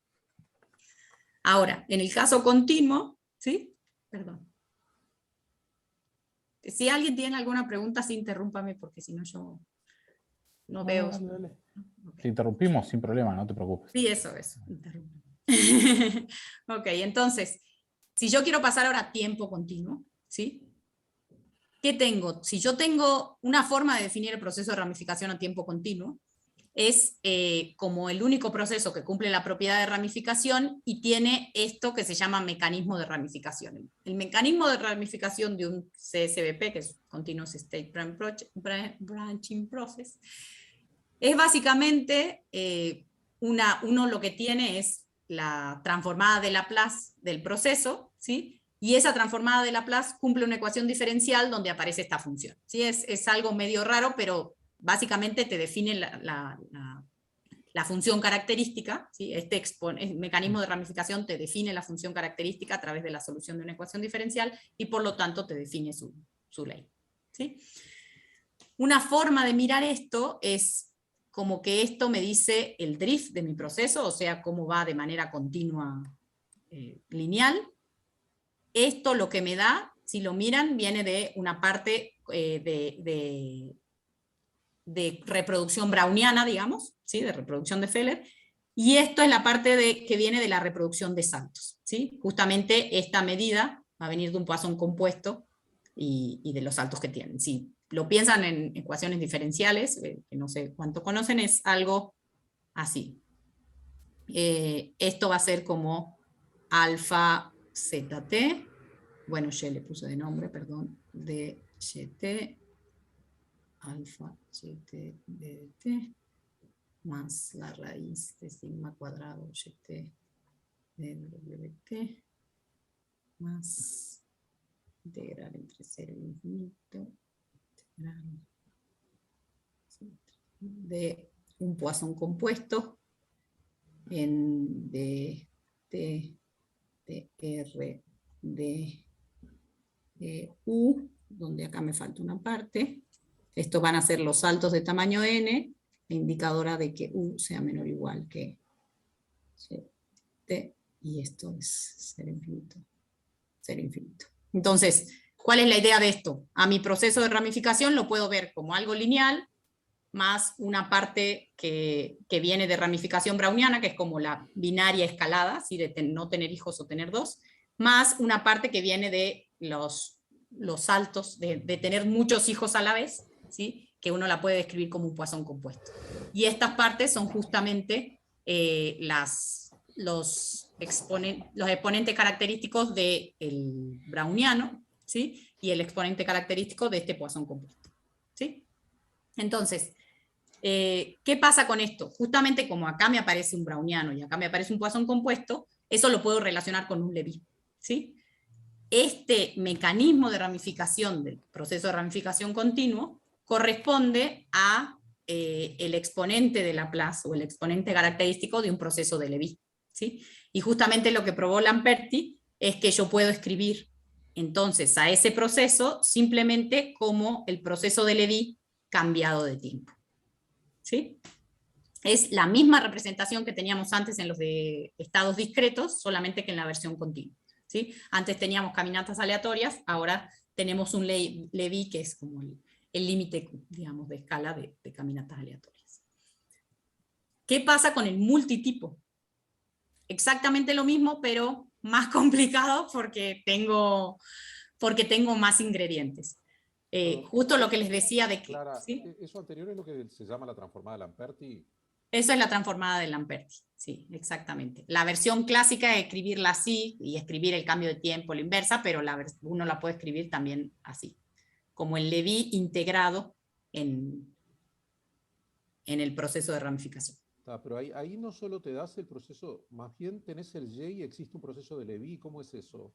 Ahora, en el caso continuo, ¿sí? Perdón. Si alguien tiene alguna pregunta, sí, interrúmpame, porque si no yo no veo. Dale, dale. Okay. Te interrumpimos sin problema, no te preocupes. Sí, eso. Ok, entonces, si yo quiero pasar ahora a tiempo continuo, ¿sí? ¿qué tengo? Si yo tengo una forma de definir el proceso de ramificación a tiempo continuo, es como el único proceso que cumple la propiedad de ramificación y tiene esto que se llama mecanismo de ramificación. El mecanismo de ramificación de un CSBP, que es Continuous State Branching Process, es básicamente, uno lo que tiene es la transformada de Laplace del proceso, ¿sí? Y esa transformada de Laplace cumple una ecuación diferencial donde aparece esta función, ¿sí? Es algo medio raro, pero básicamente te define la función característica, ¿sí? El mecanismo de ramificación te define la función característica a través de la solución de una ecuación diferencial y por lo tanto te define su ley, ¿sí? Una forma de mirar esto es como que esto me dice el drift de mi proceso, o sea, cómo va de manera continua, lineal. Esto lo que me da, si lo miran, viene de una parte de reproducción browniana, digamos, ¿sí? De reproducción de Feller, y esto es la parte que viene de la reproducción de saltos, ¿sí? Justamente esta medida va a venir de un Poisson compuesto y de los saltos que tienen. Si lo piensan en ecuaciones diferenciales, que no sé cuánto conocen, es algo así. Esto va a ser como alfa ZT, bueno, Y le puse de nombre, perdón, de YT, alfa YT DT, más la raíz de sigma cuadrado YT de WT, más integral entre 0 y infinito, integral de un Poisson compuesto en DT de R de U, donde acá me falta una parte. Estos van a ser los saltos de tamaño n, indicadora de que U sea menor o igual que T, y esto es 0 infinito. 0 infinito. Entonces, ¿cuál es la idea de esto? A mi proceso de ramificación lo puedo ver como algo lineal, más una parte que viene de ramificación browniana, que es como la binaria escalada, ¿sí? De no tener hijos o tener dos, más una parte que viene de los saltos, de tener muchos hijos a la vez, ¿sí? Que uno la puede describir como un Poisson compuesto. Y estas partes son justamente los exponentes característicos del browniano, ¿sí? Y el exponente característico de este Poisson compuesto, ¿sí? Entonces, ¿qué pasa con esto? Justamente como acá me aparece un browniano y acá me aparece un Poisson compuesto, eso lo puedo relacionar con un Lévy, ¿sí? Este mecanismo de ramificación del proceso de ramificación continuo corresponde a el exponente de Laplace o el exponente característico de un proceso de Lévy, ¿sí? Y justamente lo que probó Lamperti es que yo puedo escribir entonces a ese proceso simplemente como el proceso de Lévy cambiado de tiempo, ¿sí? Es la misma representación que teníamos antes en los de estados discretos, solamente que en la versión continua, ¿sí? Antes teníamos caminatas aleatorias, ahora tenemos un Lévy que es como el límite, digamos, de escala de caminatas aleatorias. ¿Qué pasa con el multitipo? Exactamente lo mismo, pero más complicado porque tengo más ingredientes. Justo lo que les decía de que... Clara, ¿sí? eso anterior es lo que se llama la transformada de Lamperti. Eso es la transformada de Lamperti, sí, exactamente. La versión clásica es escribirla así y escribir el cambio de tiempo, la inversa, pero uno la puede escribir también así, como el Lévy integrado en el proceso de ramificación. Pero ahí no solo te das el proceso, más bien tenés el Y y existe un proceso de Lévy. ¿Cómo es eso?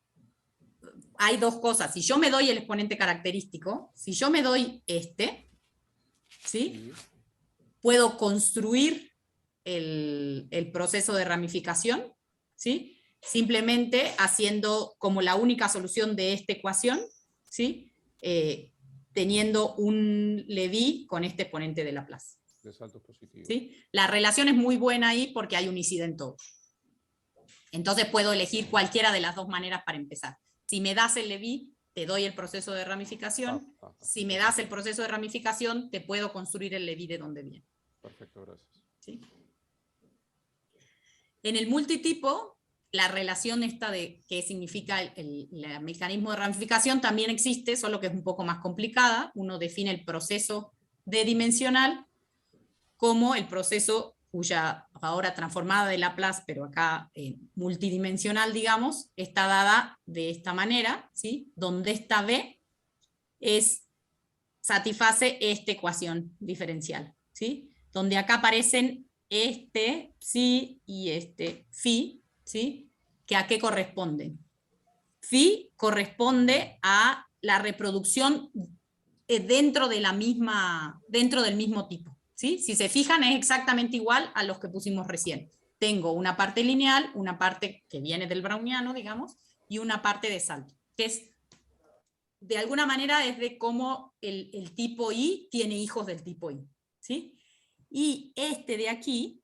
Hay dos cosas. Si yo me doy el exponente característico, si yo me doy este, ¿sí? Puedo construir el proceso de ramificación, ¿sí? Simplemente haciendo como la única solución de esta ecuación, ¿sí? Teniendo un Lévy con este exponente de Laplace. De saltos positivos. ¿Sí? La relación es muy buena ahí porque hay unicidad en todo. Entonces puedo elegir cualquiera de las dos maneras para empezar. Si me das el Lévy, te doy el proceso de ramificación. Si me das el proceso de ramificación, te puedo construir el Lévy de donde viene. Perfecto, gracias. ¿Sí? En el multitipo, la relación esta de qué significa el mecanismo de ramificación también existe, solo que es un poco más complicada. Uno define el proceso D-dimensional como el proceso cuya ahora transformada de Laplace, pero acá multidimensional, digamos, está dada de esta manera, ¿sí? Donde esta B satisface esta ecuación diferencial, ¿sí? Donde acá aparecen este psi y este phi, ¿sí? ¿Que a qué corresponden? Phi corresponde a la reproducción dentro del mismo tipo, ¿sí? Si se fijan es exactamente igual a los que pusimos recién. Tengo una parte lineal, una parte que viene del browniano, digamos, y una parte de salto, que es, de alguna manera, es de cómo el tipo I tiene hijos del tipo I, ¿sí? Y este de aquí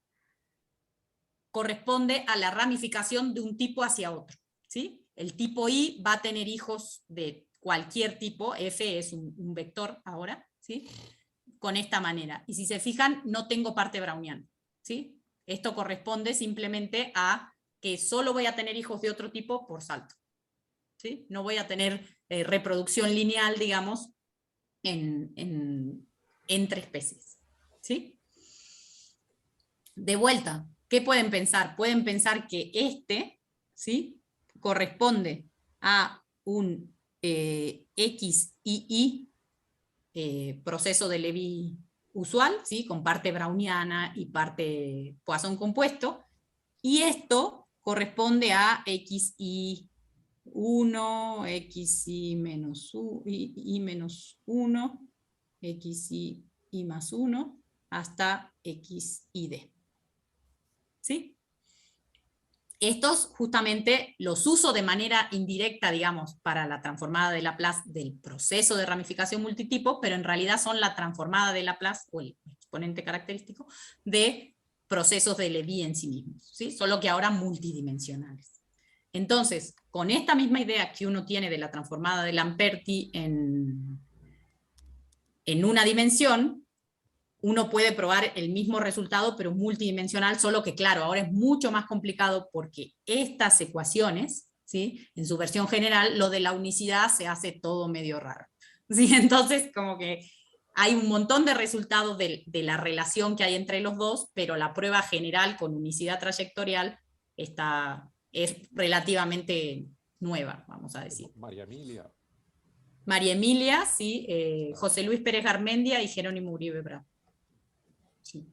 corresponde a la ramificación de un tipo hacia otro, ¿sí? El tipo I va a tener hijos de cualquier tipo, F es un vector ahora, ¿sí? Con esta manera. Y si se fijan, no tengo parte browniana, ¿sí? Esto corresponde simplemente a que solo voy a tener hijos de otro tipo por salto, ¿sí? No voy a tener reproducción lineal, digamos, entre especies, ¿sí? De vuelta, ¿qué pueden pensar? Pueden pensar que este, ¿sí? Corresponde a un XII proceso de Levy usual, ¿sí? Con parte browniana y parte Poisson compuesto, y esto corresponde a XI1, XI menos I menos 1, XI más 1, hasta XID. ¿Sí? Estos justamente los uso de manera indirecta, digamos, para la transformada de Laplace del proceso de ramificación multitipo, pero en realidad son la transformada de Laplace, o el exponente característico, de procesos de Levy en sí mismos, ¿sí? Solo que ahora multidimensionales. Entonces, con esta misma idea que uno tiene de la transformada de Lamperti en una dimensión, uno puede probar el mismo resultado, pero multidimensional, solo que claro, ahora es mucho más complicado porque estas ecuaciones, ¿sí? En su versión general, lo de la unicidad se hace todo medio raro, ¿sí? Entonces, como que hay un montón de resultados de la relación que hay entre los dos, pero la prueba general con unicidad trayectorial es relativamente nueva, vamos a decir. María Emilia. María Emilia, sí, José Luis Pérez Garmendia y Jerónimo Uribe Bravo. Sí.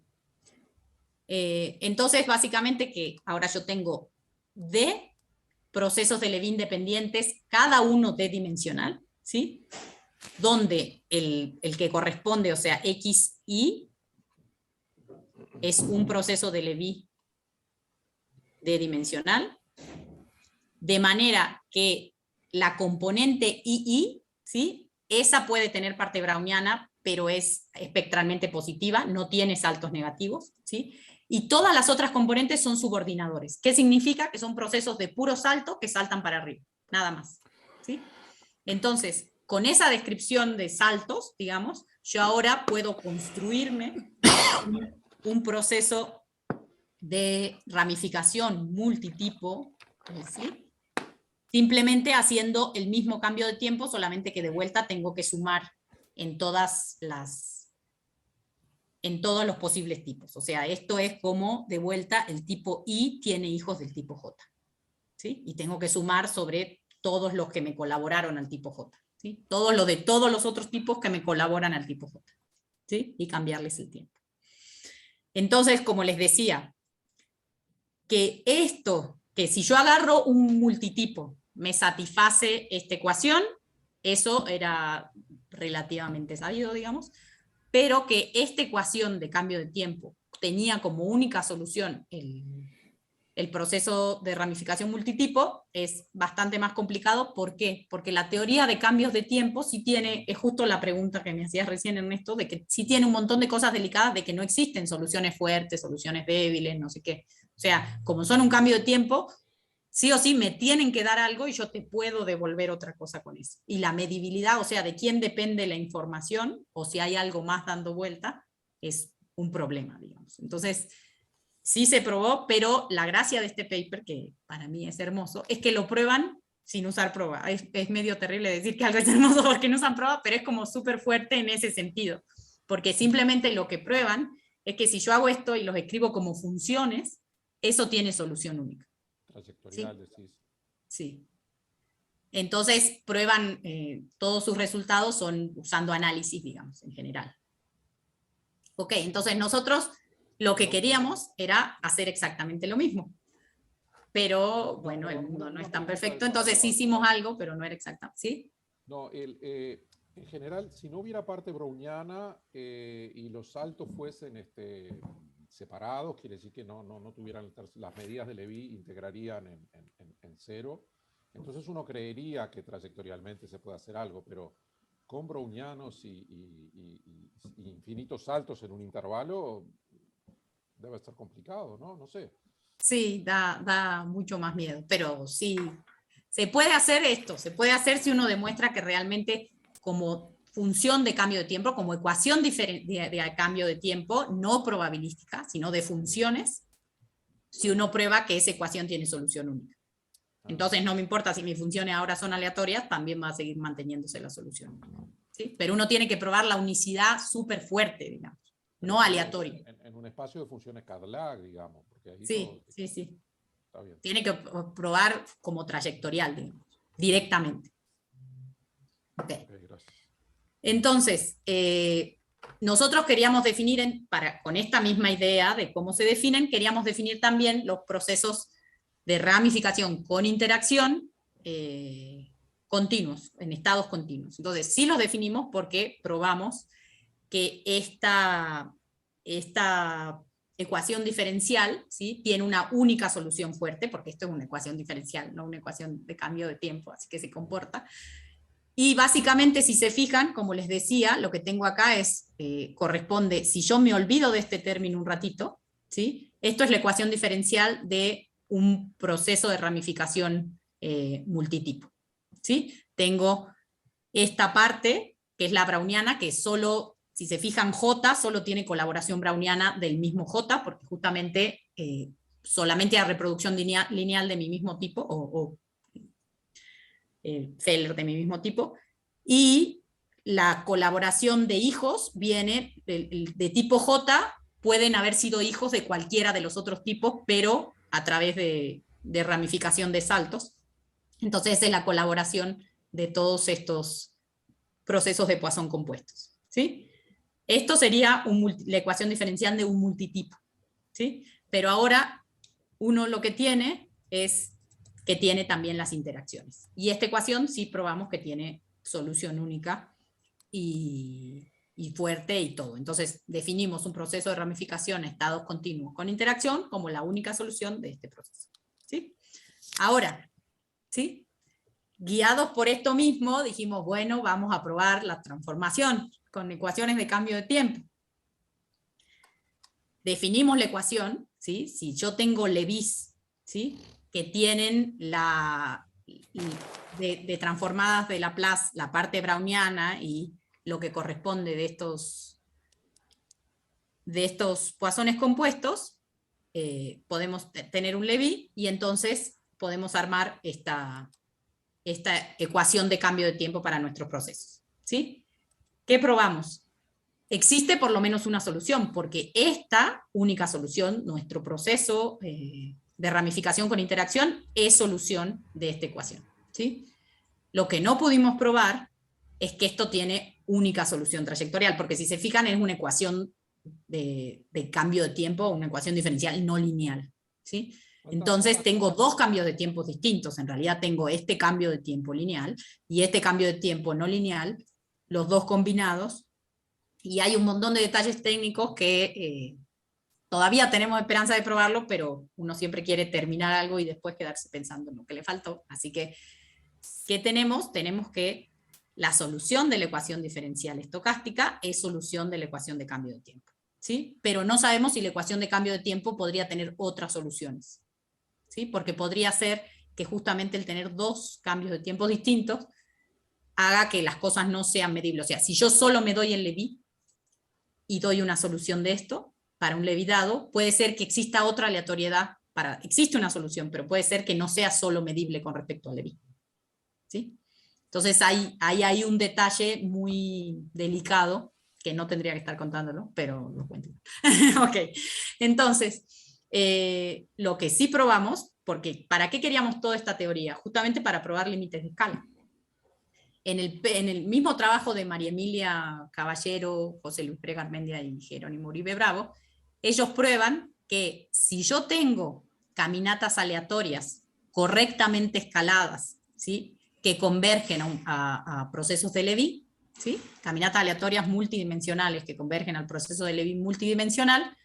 Entonces, básicamente que ahora yo tengo D procesos de Levy independientes, cada uno D-dimensional, ¿sí? Donde el que corresponde, o sea, XI, es un proceso de Levy D-dimensional, de manera que la componente II, ¿sí? Esa puede tener parte browniana, pero es espectralmente positiva, no tiene saltos negativos, ¿sí? Y todas las otras componentes son subordinadores. ¿Qué significa? Que son procesos de puro salto que saltan para arriba, nada más, ¿sí? Entonces, con esa descripción de saltos, digamos, yo ahora puedo construirme un proceso de ramificación multitipo, ¿sí? Simplemente haciendo el mismo cambio de tiempo, solamente que de vuelta tengo que sumar en todos los posibles tipos. O sea, esto es como, de vuelta, el tipo I tiene hijos del tipo J, ¿sí? Y tengo que sumar sobre todos los que me colaboraron al tipo J, ¿sí? Todo lo de todos los otros tipos que me colaboran al tipo J, ¿sí? Y cambiarles el tiempo. Entonces, como les decía, que si yo agarro un multitipo, me satisface esta ecuación, eso era relativamente sabido, digamos, pero que esta ecuación de cambio de tiempo tenía como única solución el proceso de ramificación multitipo es bastante más complicado. ¿Por qué? Porque la teoría de cambios de tiempo sí tiene, es justo la pregunta que me hacías recién, Ernesto, de que sí tiene un montón de cosas delicadas, de que no existen soluciones fuertes, soluciones débiles, no sé qué. O sea, como son un cambio de tiempo, sí o sí me tienen que dar algo y yo te puedo devolver otra cosa con eso. Y la medibilidad, o sea, de quién depende la información, o si hay algo más dando vuelta, es un problema, digamos. Entonces, sí se probó, pero la gracia de este paper, que para mí es hermoso, es que lo prueban sin usar prueba. Es medio terrible decir que algo es hermoso porque no usan prueba, pero es como súper fuerte en ese sentido, porque simplemente lo que prueban es que si yo hago esto y los escribo como funciones, eso tiene solución única. Trayectorial, ¿Sí? decís. Sí. Entonces prueban, todos sus resultados son usando análisis, digamos, en general. Ok, entonces nosotros lo que queríamos era hacer exactamente lo mismo. Pero bueno, el mundo no es tan perfecto, entonces sí hicimos algo, pero no era exacto. ¿Sí? No, en general, si no hubiera parte browniana y los saltos fuesen separados, quiere decir que no tuvieran las medidas de Levy, integrarían en cero. Entonces uno creería que trayectorialmente se puede hacer algo, pero con brownianos y infinitos saltos en un intervalo debe estar complicado, ¿no? No sé. Sí, da mucho más miedo, pero sí, se puede hacer esto, se puede hacer si uno demuestra que realmente como función de cambio de tiempo, como ecuación de cambio de tiempo, no probabilística, sino de funciones, si uno prueba que esa ecuación tiene solución única. Entonces no me importa si mis funciones ahora son aleatorias, también va a seguir manteniéndose la solución. ¿Sí? Pero uno tiene que probar la unicidad súper fuerte, digamos, no aleatorio. En un espacio de funciones Cadillac, digamos. Porque ahí Sí, todo, sí. está bien. Tiene que probar como trayectorial, digamos, directamente. Okay. Ok, gracias. Entonces, nosotros queríamos definir, con esta misma idea de cómo se definen, queríamos definir también los procesos de ramificación con interacción continuos, en estados continuos. Entonces, sí los definimos porque probamos que esta ecuación diferencial, ¿sí?, tiene una única solución fuerte, porque esto es una ecuación diferencial, no una ecuación de cambio de tiempo, así que se comporta. Y básicamente, si se fijan, como les decía, lo que tengo acá corresponde, si yo me olvido de este término un ratito, ¿sí?, esto es la ecuación diferencial de un proceso de ramificación multitipo. ¿Sí? Tengo esta parte, que es la browniana, que solo, si se fijan, J solo tiene colaboración browniana del mismo J, porque justamente solamente hay reproducción lineal de mi mismo tipo, o Feller de mi mismo tipo, y la colaboración de hijos viene de tipo J, pueden haber sido hijos de cualquiera de los otros tipos, pero a través de ramificación de saltos. Entonces esa es la colaboración de todos estos procesos de Poisson compuestos. ¿Sí? Esto sería la ecuación diferencial de un multitipo. ¿Sí? Pero ahora uno lo que tiene es que tiene también las interacciones. Y esta ecuación sí probamos que tiene solución única y fuerte y todo. Entonces definimos un proceso de ramificación a estados continuos con interacción como la única solución de este proceso. ¿Sí? Ahora, ¿sí?, guiados por esto mismo, dijimos, bueno, vamos a probar la transformación con ecuaciones de cambio de tiempo. Definimos la ecuación, ¿sí? Si yo tengo Levys, ¿sí?, que tienen de transformadas de Laplace la parte browniana y lo que corresponde de estos Poissones compuestos, podemos tener un Levy y entonces podemos armar esta ecuación de cambio de tiempo para nuestros procesos. ¿Sí? ¿Qué probamos? Existe por lo menos una solución, porque esta única solución, nuestro proceso de ramificación con interacción, es solución de esta ecuación. ¿Sí? Lo que no pudimos probar es que esto tiene única solución trayectorial, porque si se fijan es una ecuación de cambio de tiempo, una ecuación diferencial no lineal. ¿Sí? Entonces tengo dos cambios de tiempos distintos. En realidad tengo este cambio de tiempo lineal y este cambio de tiempo no lineal, los dos combinados, y hay un montón de detalles técnicos que todavía tenemos esperanza de probarlo, pero uno siempre quiere terminar algo y después quedarse pensando en lo que le faltó. Así que, ¿qué tenemos? Tenemos que la solución de la ecuación diferencial estocástica es solución de la ecuación de cambio de tiempo. ¿Sí? Pero no sabemos si la ecuación de cambio de tiempo podría tener otras soluciones. ¿Sí? Porque podría ser que justamente el tener dos cambios de tiempo distintos haga que las cosas no sean medibles. O sea, si yo solo me doy el Levy y doy una solución de esto, para un Levi dado, puede ser que exista otra aleatoriedad, existe una solución, pero puede ser que no sea solo medible con respecto al Levi. ¿Sí? Entonces ahí hay un detalle muy delicado, que no tendría que estar contándolo, pero lo cuento. Ok, entonces, lo que sí probamos, porque ¿para qué queríamos toda esta teoría? Justamente para probar límites de escala. En el mismo trabajo de María Emilia Caballero, José Luis Pérez Garmendia y Jerónimo Uribe Bravo, ellos prueban que si yo tengo caminatas aleatorias correctamente escaladas, ¿sí?, que convergen a procesos de Levi, ¿sí?, caminatas aleatorias multidimensionales que convergen al proceso de Levi multidimensional,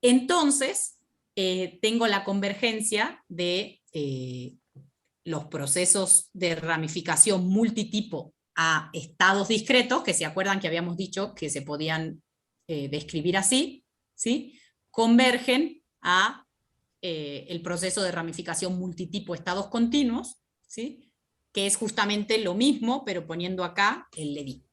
entonces tengo la convergencia de los procesos de ramificación multitipo a estados discretos, que se acuerdan que habíamos dicho que se podían describir así, ¿sí?, convergen a el proceso de ramificación multitipo estados continuos, ¿sí?, que es justamente lo mismo, pero poniendo acá el Levi,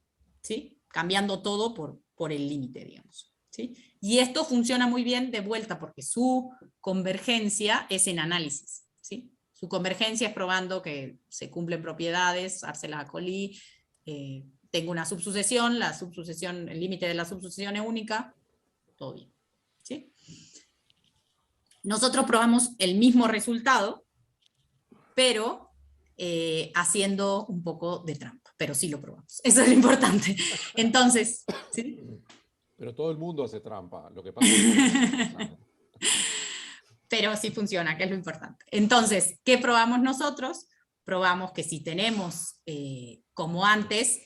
¿sí?, cambiando todo por el límite, digamos, ¿sí? Y esto funciona muy bien de vuelta porque su convergencia es en análisis, ¿sí? Su convergencia es probando que se cumplen propiedades, Arcelà-Colli, tengo una subsucesión, el límite de la subsucesión es única, todo bien, ¿sí? Nosotros probamos el mismo resultado, pero haciendo un poco de trampa, pero sí lo probamos, eso es lo importante. Entonces, ¿sí? Pero todo el mundo hace trampa, lo que pasa es que pero sí funciona, que es lo importante. Entonces, ¿qué probamos nosotros? Probamos que si tenemos, como antes,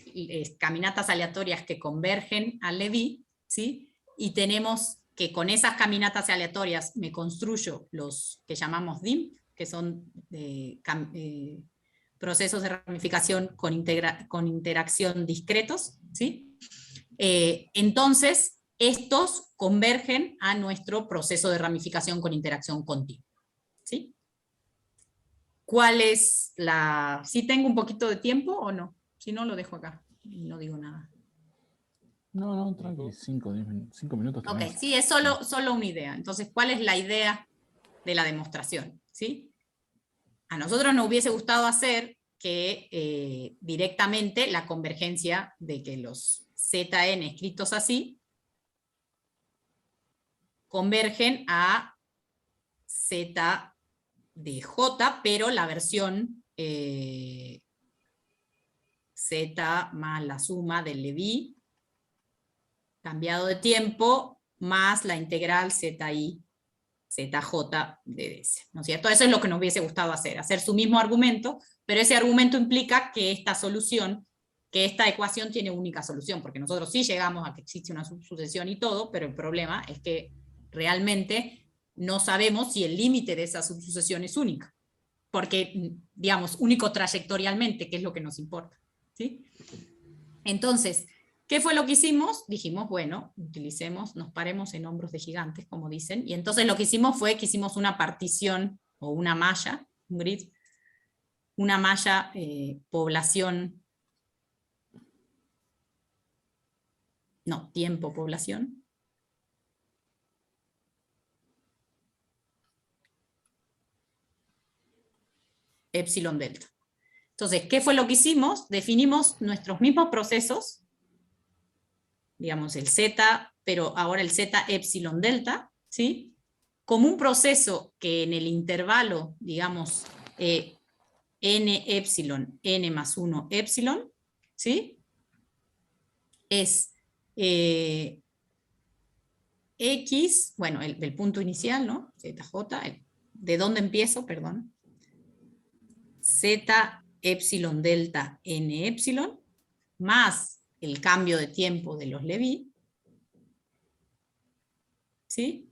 caminatas aleatorias que convergen al Levi, ¿sí?, y tenemos que con esas caminatas aleatorias me construyo los que llamamos DIM, que son procesos de ramificación con interacción discretos, ¿sí? Entonces, estos convergen a nuestro proceso de ramificación con interacción continua, ¿sí? ¿Cuál es la...? ¿Sí tengo un poquito de tiempo o no? Si no, lo dejo acá y no digo nada. No, tranqui, 5 minutos Ok, tenés. sí, es solo una idea. Entonces, ¿cuál es la idea de la demostración? ¿Sí? A nosotros nos hubiese gustado hacer que directamente la convergencia de que los Zn escritos así convergen a Z de J, pero la versión Z más la suma del Levi, cambiado de tiempo, más la integral ZI, ZJ de DS, ¿no es cierto? Eso es lo que nos hubiese gustado hacer su mismo argumento, pero ese argumento implica que esta solución, que esta ecuación tiene única solución, porque nosotros sí llegamos a que existe una subsucesión y todo, pero el problema es que realmente no sabemos si el límite de esa subsucesión es única, porque, digamos, único trayectorialmente, que es lo que nos importa, ¿sí? Entonces, ¿qué fue lo que hicimos? Dijimos, bueno, nos paremos en hombros de gigantes, como dicen, y entonces lo que hicimos fue que hicimos una partición, o una malla, un grid, una malla población, no, tiempo población, epsilon delta. Entonces, ¿qué fue lo que hicimos? Definimos nuestros mismos procesos, digamos el Z, pero ahora el Z epsilon delta, ¿sí?, como un proceso que en el intervalo, digamos, n epsilon, n más 1 epsilon, ¿sí?, es x, bueno, del punto inicial, ¿no?, ZJ, ¿de dónde empiezo? Perdón. Z epsilon delta n epsilon, más el cambio de tiempo de los Levi, ¿sí?,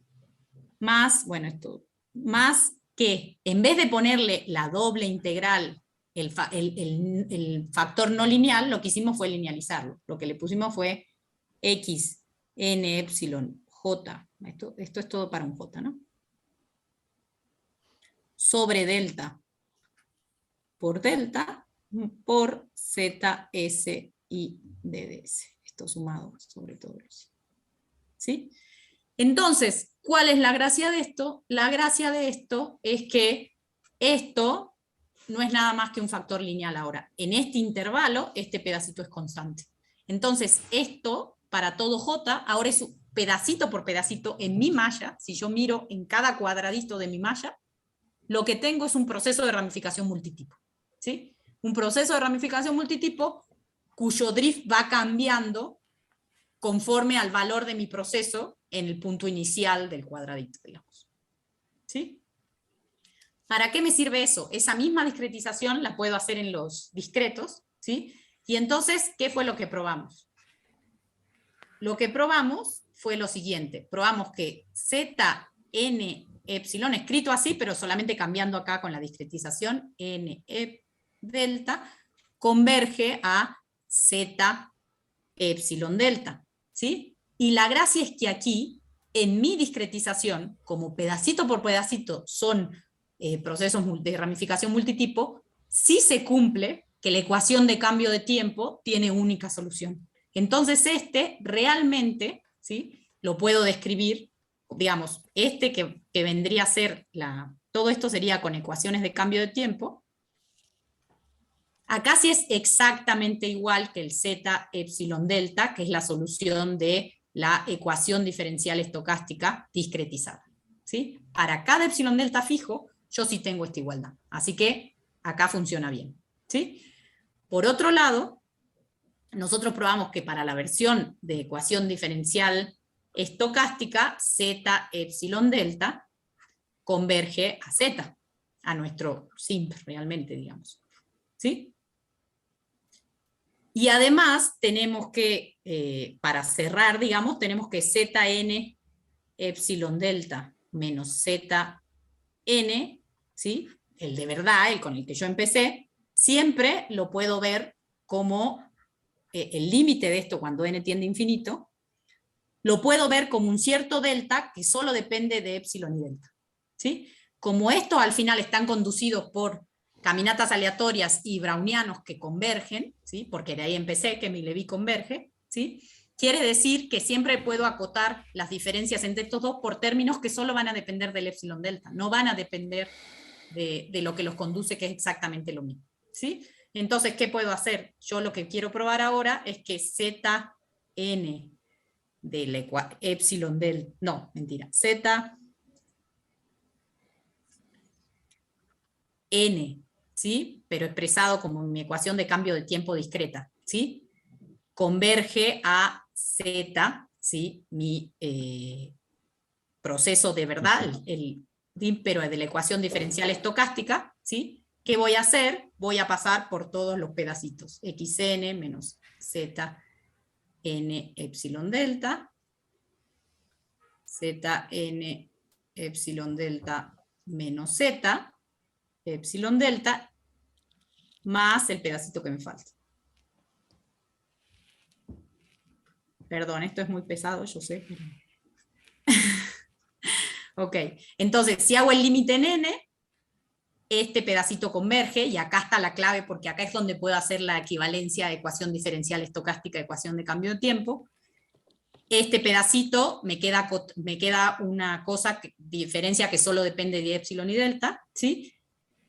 más, bueno, esto, más que en vez de ponerle la doble integral, el factor no lineal, lo que hicimos fue linealizarlo. Lo que le pusimos fue x, n, epsilon, j, esto es todo para un j, ¿no?, sobre delta por delta por z, s, i, d, ds. Esto sumado sobre todo. ¿Sí? Entonces, ¿cuál es la gracia de esto? La gracia de esto es que esto no es nada más que un factor lineal ahora. En este intervalo, este pedacito es constante. Entonces, esto, para todo J, ahora es pedacito por pedacito en mi malla. Si yo miro en cada cuadradito de mi malla, lo que tengo es un proceso de ramificación multitipo. ¿Sí? Un proceso de ramificación multitipo cuyo drift va cambiando conforme al valor de mi proceso en el punto inicial del cuadradito, digamos. ¿Sí? ¿Para qué me sirve eso? Esa misma discretización la puedo hacer en los discretos, ¿sí? Y entonces, ¿qué fue lo que probamos? Lo que probamos fue lo siguiente. Probamos que Zn epsilon, escrito así, pero solamente cambiando acá con la discretización, n delta, converge a Z epsilon delta, ¿sí? Y la gracia es que aquí, en mi discretización, como pedacito por pedacito son procesos de ramificación multitipo, sí se cumple que la ecuación de cambio de tiempo tiene única solución. Entonces realmente, ¿sí?, lo puedo describir, digamos, que vendría a ser, todo esto sería con ecuaciones de cambio de tiempo. Acá sí es exactamente igual que el Z epsilon delta, que es la solución de la ecuación diferencial estocástica discretizada, ¿sí? Para cada epsilon delta fijo, yo sí tengo esta igualdad. Así que acá funciona bien, ¿sí? Por otro lado, nosotros probamos que para la versión de ecuación diferencial estocástica, Z epsilon delta converge a Z, a nuestro simp realmente, digamos, ¿sí? Y además tenemos que, para cerrar, digamos, tenemos que Zn epsilon delta menos Zn, ¿sí?, el de verdad, el con el que yo empecé, siempre lo puedo ver como el límite de esto cuando n tiende a infinito, lo puedo ver como un cierto delta que solo depende de epsilon y delta, ¿sí? Como estos al final están conducidos por caminatas aleatorias y brownianos que convergen, ¿sí?, porque de ahí empecé, que mi Levi converge, ¿sí?, quiere decir que siempre puedo acotar las diferencias entre estos dos por términos que solo van a depender del epsilon delta, no van a depender de lo que los conduce, que es exactamente lo mismo, ¿sí? Entonces, ¿qué puedo hacer? Yo lo que quiero probar ahora es que Zn de la epsilon del, no, mentira, Zn, ¿sí?, pero expresado como mi ecuación de cambio de tiempo discreta, ¿sí?, converge a Z, ¿sí?, mi proceso de verdad, el pero de la ecuación diferencial estocástica, ¿sí? ¿Qué voy a hacer? Voy a pasar por todos los pedacitos. Xn menos Zn epsilon delta, Zn epsilon delta menos Z epsilon delta, más el pedacito que me falta. Perdón, esto es muy pesado, yo sé. Pero... ok, entonces si hago el límite en n, este pedacito converge, y acá está la clave, porque acá es donde puedo hacer la equivalencia a ecuación diferencial estocástica, ecuación de cambio de tiempo. Este pedacito me queda una cosa, diferencia que solo depende de epsilon y delta, ¿sí?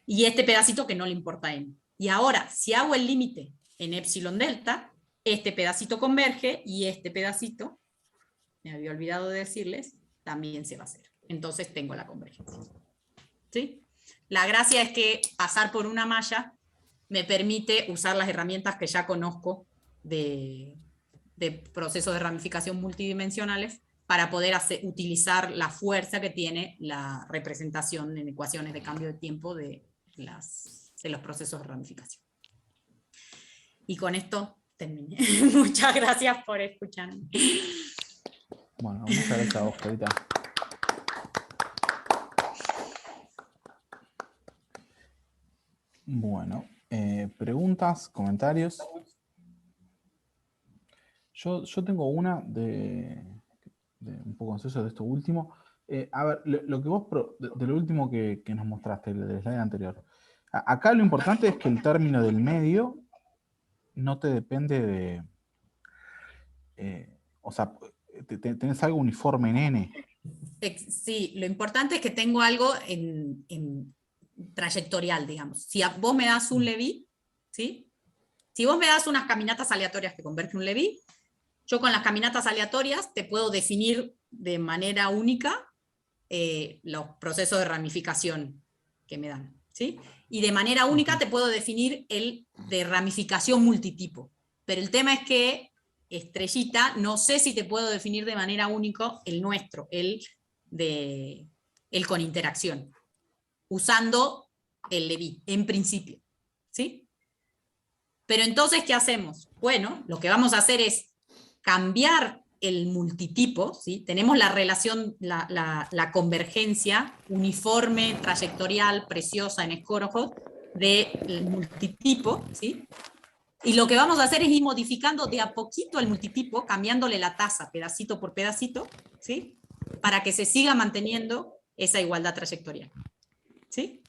Y este pedacito que no le importa a n. Y ahora, si hago el límite en epsilon delta, este pedacito converge, y este pedacito, me había olvidado de decirles, también se va a hacer. Entonces tengo la convergencia, ¿sí? La gracia es que pasar por una malla me permite usar las herramientas que ya conozco de procesos de ramificación multidimensionales para poder utilizar la fuerza que tiene la representación en ecuaciones de cambio de tiempo de los procesos de ramificación. Y con esto terminé. Muchas gracias por escucharme. Bueno, muchas gracias a vos, Clarita. Bueno, preguntas, comentarios. Yo tengo una de un poco ansioso de esto último. A ver, lo que vos, de lo último que nos mostraste, del slide anterior. Acá lo importante es que el término del medio no te depende de... o sea, tenés algo uniforme en N. Sí, lo importante es que tengo algo en trayectorial, digamos. Si vos me das un Leví, ¿sí? Si vos me das unas caminatas aleatorias que convergen un Leví, yo con las caminatas aleatorias te puedo definir de manera única los procesos de ramificación que me dan, ¿sí? Y de manera única te puedo definir el de ramificación multitipo. Pero el tema es que, Estrellita, no sé si te puedo definir de manera única el nuestro, el con interacción, usando el Leví, en principio, ¿sí? Pero entonces, ¿qué hacemos? Bueno, lo que vamos a hacer es cambiar el multitipo, ¿sí? Tenemos la relación, la convergencia uniforme, trayectorial, preciosa en Skorokhod del multitipo, ¿sí? Y lo que vamos a hacer es ir modificando de a poquito el multitipo, cambiándole la tasa pedacito por pedacito, ¿sí? Para que se siga manteniendo esa igualdad trayectorial, ¿sí?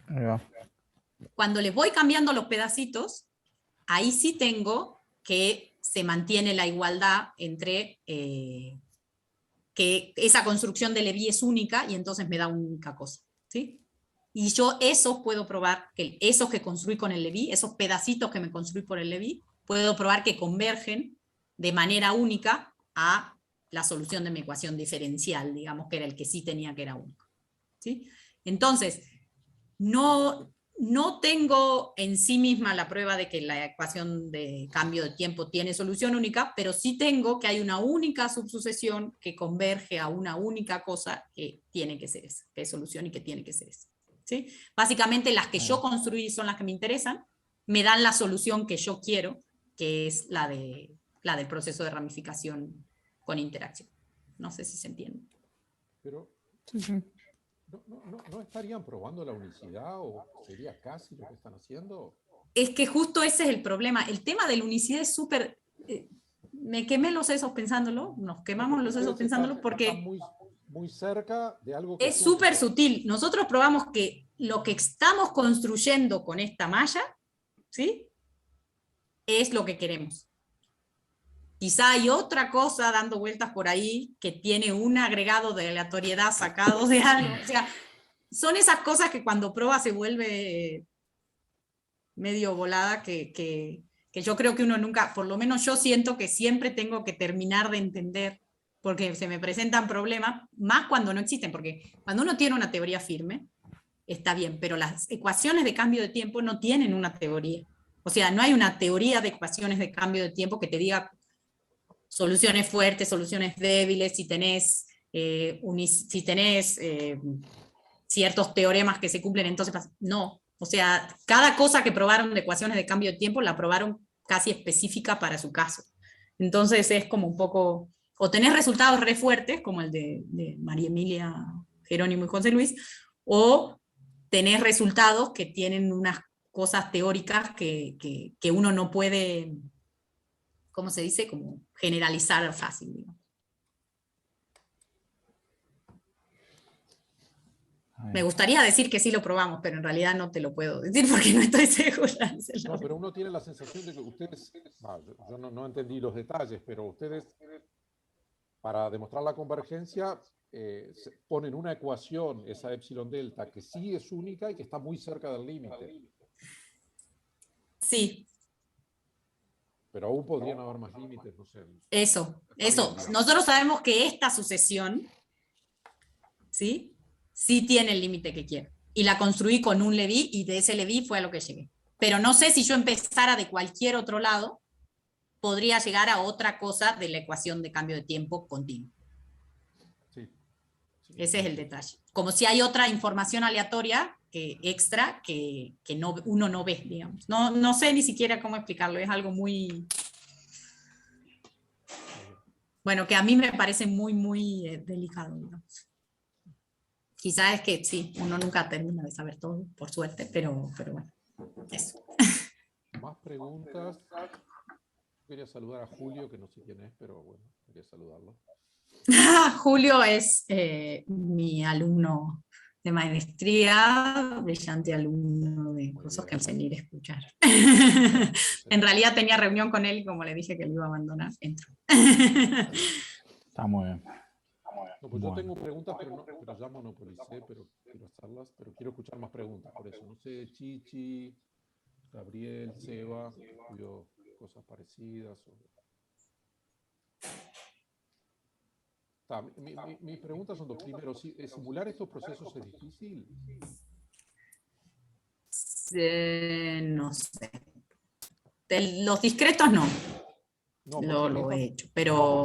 Ahí va. Cuando les voy cambiando los pedacitos, ahí sí tengo que se mantiene la igualdad entre que esa construcción de Leví es única y entonces me da una única cosa, ¿sí? Y yo esos puedo probar, que esos que construí con el Leví, esos pedacitos que me construí por el Leví, puedo probar que convergen de manera única a la solución de mi ecuación diferencial, digamos, que era el que sí tenía que era único, ¿sí? Entonces, no tengo en sí misma la prueba de que la ecuación de cambio de tiempo tiene solución única, pero sí tengo que hay una única subsucesión que converge a una única cosa que tiene que ser esa, que es solución y que tiene que ser esa, ¿sí? Básicamente las que yo construí son las que me interesan, me dan la solución que yo quiero, que es la del proceso de ramificación con interacción. No sé si se entiende. Pero ¿no estarían probando la unicidad o sería casi lo que están haciendo? Es que justo ese es el problema. El tema de la unicidad es súper... me quemé los sesos pensándolo, nos quemamos los sesos pensándolo porque... Están muy cerca de algo que es súper sutil. Nosotros probamos que lo que estamos construyendo con esta malla, ¿sí? Es lo que queremos. Quizá hay otra cosa dando vueltas por ahí que tiene un agregado de aleatoriedad sacado de algo. O sea, son esas cosas que cuando prueba se vuelve medio volada que yo creo que uno nunca, por lo menos yo siento que siempre tengo que terminar de entender, porque se me presentan problemas, más cuando no existen, porque cuando uno tiene una teoría firme, está bien, pero las ecuaciones de cambio de tiempo no tienen una teoría. O sea, no hay una teoría de ecuaciones de cambio de tiempo que te diga soluciones fuertes, soluciones débiles, si tenés, ciertos teoremas que se cumplen, entonces no. O sea, cada cosa que probaron de ecuaciones de cambio de tiempo la probaron casi específica para su caso. Entonces es como un poco, o tenés resultados re fuertes, como el de María Emilia, Jerónimo y José Luis, o tenés resultados que tienen unas cosas teóricas que uno no puede, ¿cómo se dice? Como generalizar fácil, digamos. Me gustaría decir que sí lo probamos, pero en realidad no te lo puedo decir porque no estoy segura. No, pero uno tiene la sensación de que ustedes, yo no entendí los detalles, pero ustedes, para demostrar la convergencia, ponen una ecuación, esa epsilon delta, que sí es única y que está muy cerca del límite. Sí. Pero aún podrían haber más límites, no sé. Eso. Nosotros sabemos que esta sucesión, ¿sí? Sí tiene el límite que quiero. Y la construí con un Leví y de ese Leví fue a lo que llegué. Pero no sé si yo empezara de cualquier otro lado, podría llegar a otra cosa de la ecuación de cambio de tiempo continuo. Sí. Ese es el detalle. Como si hay otra información aleatoria extra que uno no ve, digamos. No sé ni siquiera cómo explicarlo, es algo muy... Bueno, que a mí me parece muy, muy delicado, digamos. Quizás es que sí, uno nunca termina de saber todo, por suerte, pero bueno, eso. Más preguntas. Quería saludar a Julio, que no sé quién es, pero bueno, quería saludarlo. Julio es mi alumno de maestría, brillante alumno de cursos que al venir a escuchar. En realidad tenía reunión con él y como le dije que lo iba a abandonar, entró. Está muy bien. No, pues yo Bueno. tengo preguntas, pero ya monopolicé, pero quiero hacerlas, pero quiero escuchar más preguntas, por eso. No sé, Chichi, Gabriel, Seba, vio cosas parecidas. Mis preguntas son dos. Primero, ¿simular estos procesos es difícil? No sé. Los discretos no. No, Lo he hecho, pero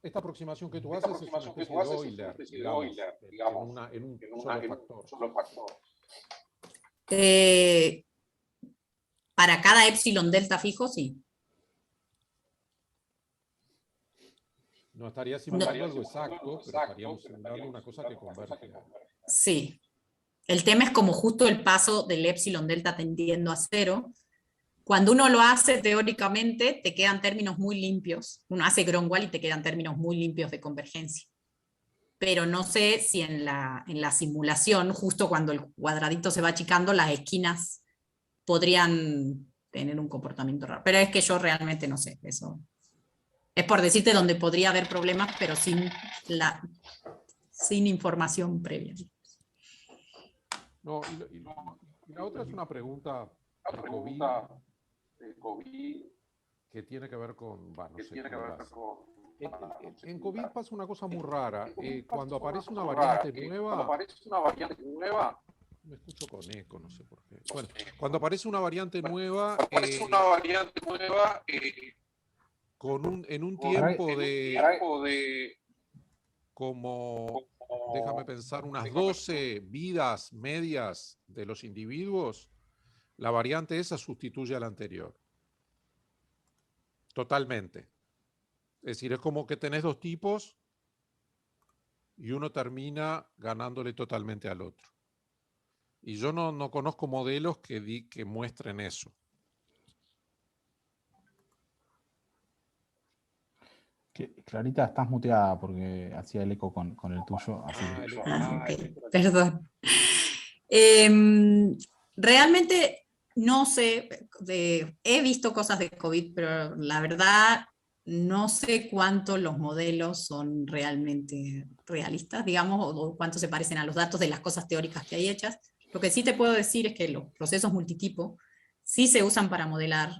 esta aproximación que tú haces es una especie de Euler, digamos, en un solo factor. Para cada epsilon delta fijo, sí. No estaría simulando algo exacto, pero estaríamos simulando una cosa que converge. Sí. El tema es como justo el paso del epsilon delta tendiendo a 0. Cuando uno lo hace teóricamente, te quedan términos muy limpios. Uno hace Gromwall y te quedan términos muy limpios de convergencia. Pero no sé si en la simulación, justo cuando el cuadradito se va achicando, las esquinas podrían tener un comportamiento raro. Pero es que yo realmente no sé. Eso es por decirte donde podría haber problemas, pero sin información previa. No, y la otra es una pregunta de COVID que tiene que ver con, no sé en COVID pasa una cosa muy rara. Cuando aparece una variante nueva, me escucho con eco, no sé por qué. Bueno, cuando aparece una variante nueva, en un tiempo de como, déjame pensar, unas 12 vidas medias de los individuos, la variante esa sustituye a la anterior. Totalmente. Es decir, es como que tenés dos tipos y uno termina ganándole totalmente al otro. Y yo no conozco modelos que muestren eso. Clarita, estás muteada porque hacía el eco con el tuyo. Así okay. Perdón. Realmente no sé, he visto cosas de COVID, pero la verdad no sé cuánto los modelos son realmente realistas, digamos, o cuánto se parecen a los datos de las cosas teóricas que hay hechas. Lo que sí te puedo decir es que los procesos multitipo sí se usan para modelar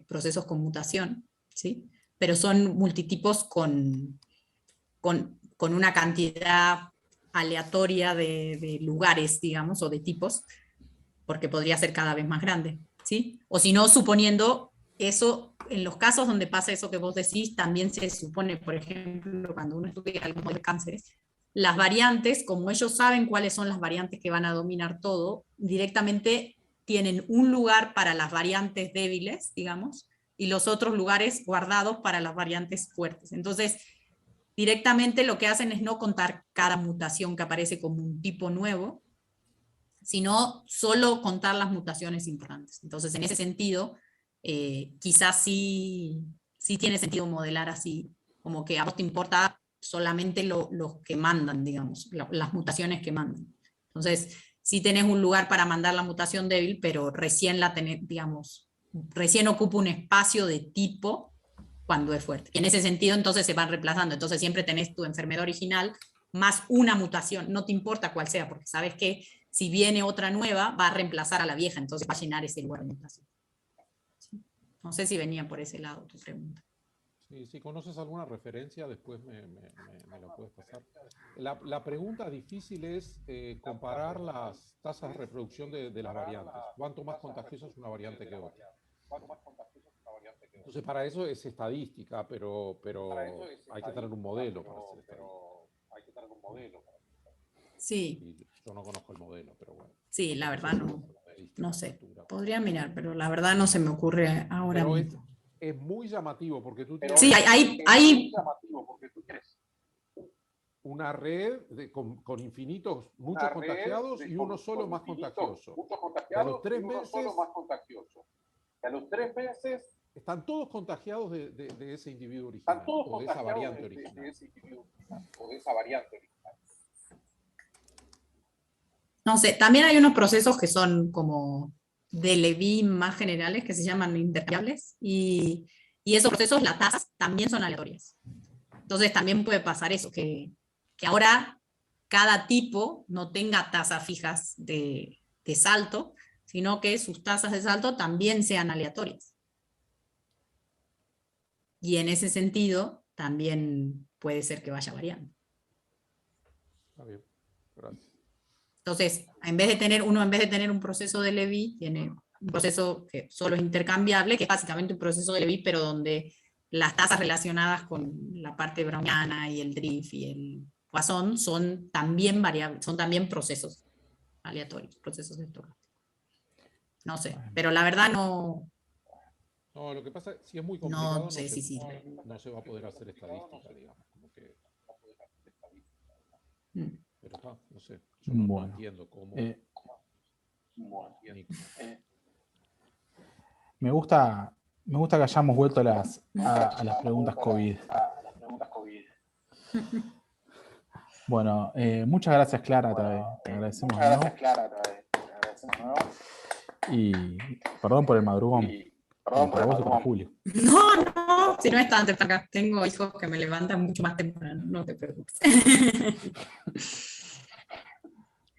procesos con mutación, ¿sí? Pero son multitipos con una cantidad aleatoria de lugares, digamos, o de tipos, porque podría ser cada vez más grande, ¿sí? O si no, suponiendo eso, en los casos donde pasa eso que vos decís, también se supone, por ejemplo, cuando uno estudia algunos cánceres, las variantes, como ellos saben cuáles son las variantes que van a dominar todo, directamente tienen un lugar para las variantes débiles, digamos, y los otros lugares guardados para las variantes fuertes. Entonces, directamente lo que hacen es no contar cada mutación que aparece como un tipo nuevo, sino solo contar las mutaciones importantes. Entonces, en ese sentido, quizás sí tiene sentido modelar así, como que a vos te importa solamente los que mandan, digamos, las mutaciones que mandan. Entonces, sí tenés un lugar para mandar la mutación débil, pero recién la tenés, digamos, recién ocupa un espacio de tipo cuando es fuerte. Y en ese sentido, entonces se van reemplazando. Entonces siempre tenés tu enfermedad original más una mutación, no te importa cuál sea, porque sabes que si viene otra nueva, va a reemplazar a la vieja, entonces va a llenar ese lugar de mutación. ¿Sí? No sé si venía por ese lado tu pregunta. Sí, si conoces alguna referencia, después me la puedes pasar. La pregunta difícil es comparar las tasas de reproducción de las variantes. ¿Cuánto más contagiosa es una variante que otra? Entonces, para eso es estadística, pero hay que tener un modelo para hacer estadística. Sí. Y yo no conozco el modelo, pero bueno. Sí, la verdad no sé. Podría mirar, pero la verdad no se me ocurre ahora mismo. Es muy llamativo porque tú tienes... Sí, hay una red con infinitos, muchos contagiados y uno solo más contagioso. Y a los 3 meses están todos contagiados de ese individuo original o de esa variante original. No sé, también hay unos procesos que son como de Levy más generales, que se llaman intercambiables, y Y esos procesos, las tasas también son aleatorias. Entonces también puede pasar eso, que ahora cada tipo no tenga tasas fijas de salto, sino que sus tasas de salto también sean aleatorias. Y en ese sentido también puede ser que vaya variando. Está bien, gracias. Entonces, en vez de tener un proceso de Levy, tiene un proceso que solo es intercambiable, que es básicamente un proceso de Levy, pero donde las tasas relacionadas con la parte browniana y el drift y el Poisson son también variables, son también procesos aleatorios, procesos estocásticos. No sé, pero la verdad no. No, lo que pasa es que si es muy complicado, No sé si sirve. no se va a poder hacer estadística, digamos. Como que... Pero no sé, yo no entiendo cómo. Me gusta que hayamos vuelto a las preguntas COVID. Bueno, muchas gracias, Clara, te agradecemos. Y perdón por el madrugón. Para vos y para Julio. No, si no es tan temprano. Tengo hijos que me levantan mucho más temprano, no te preocupes.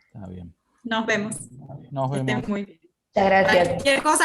Está bien. Nos vemos. Nos vemos. Estén muy bien. Muchas gracias. Cualquier cosa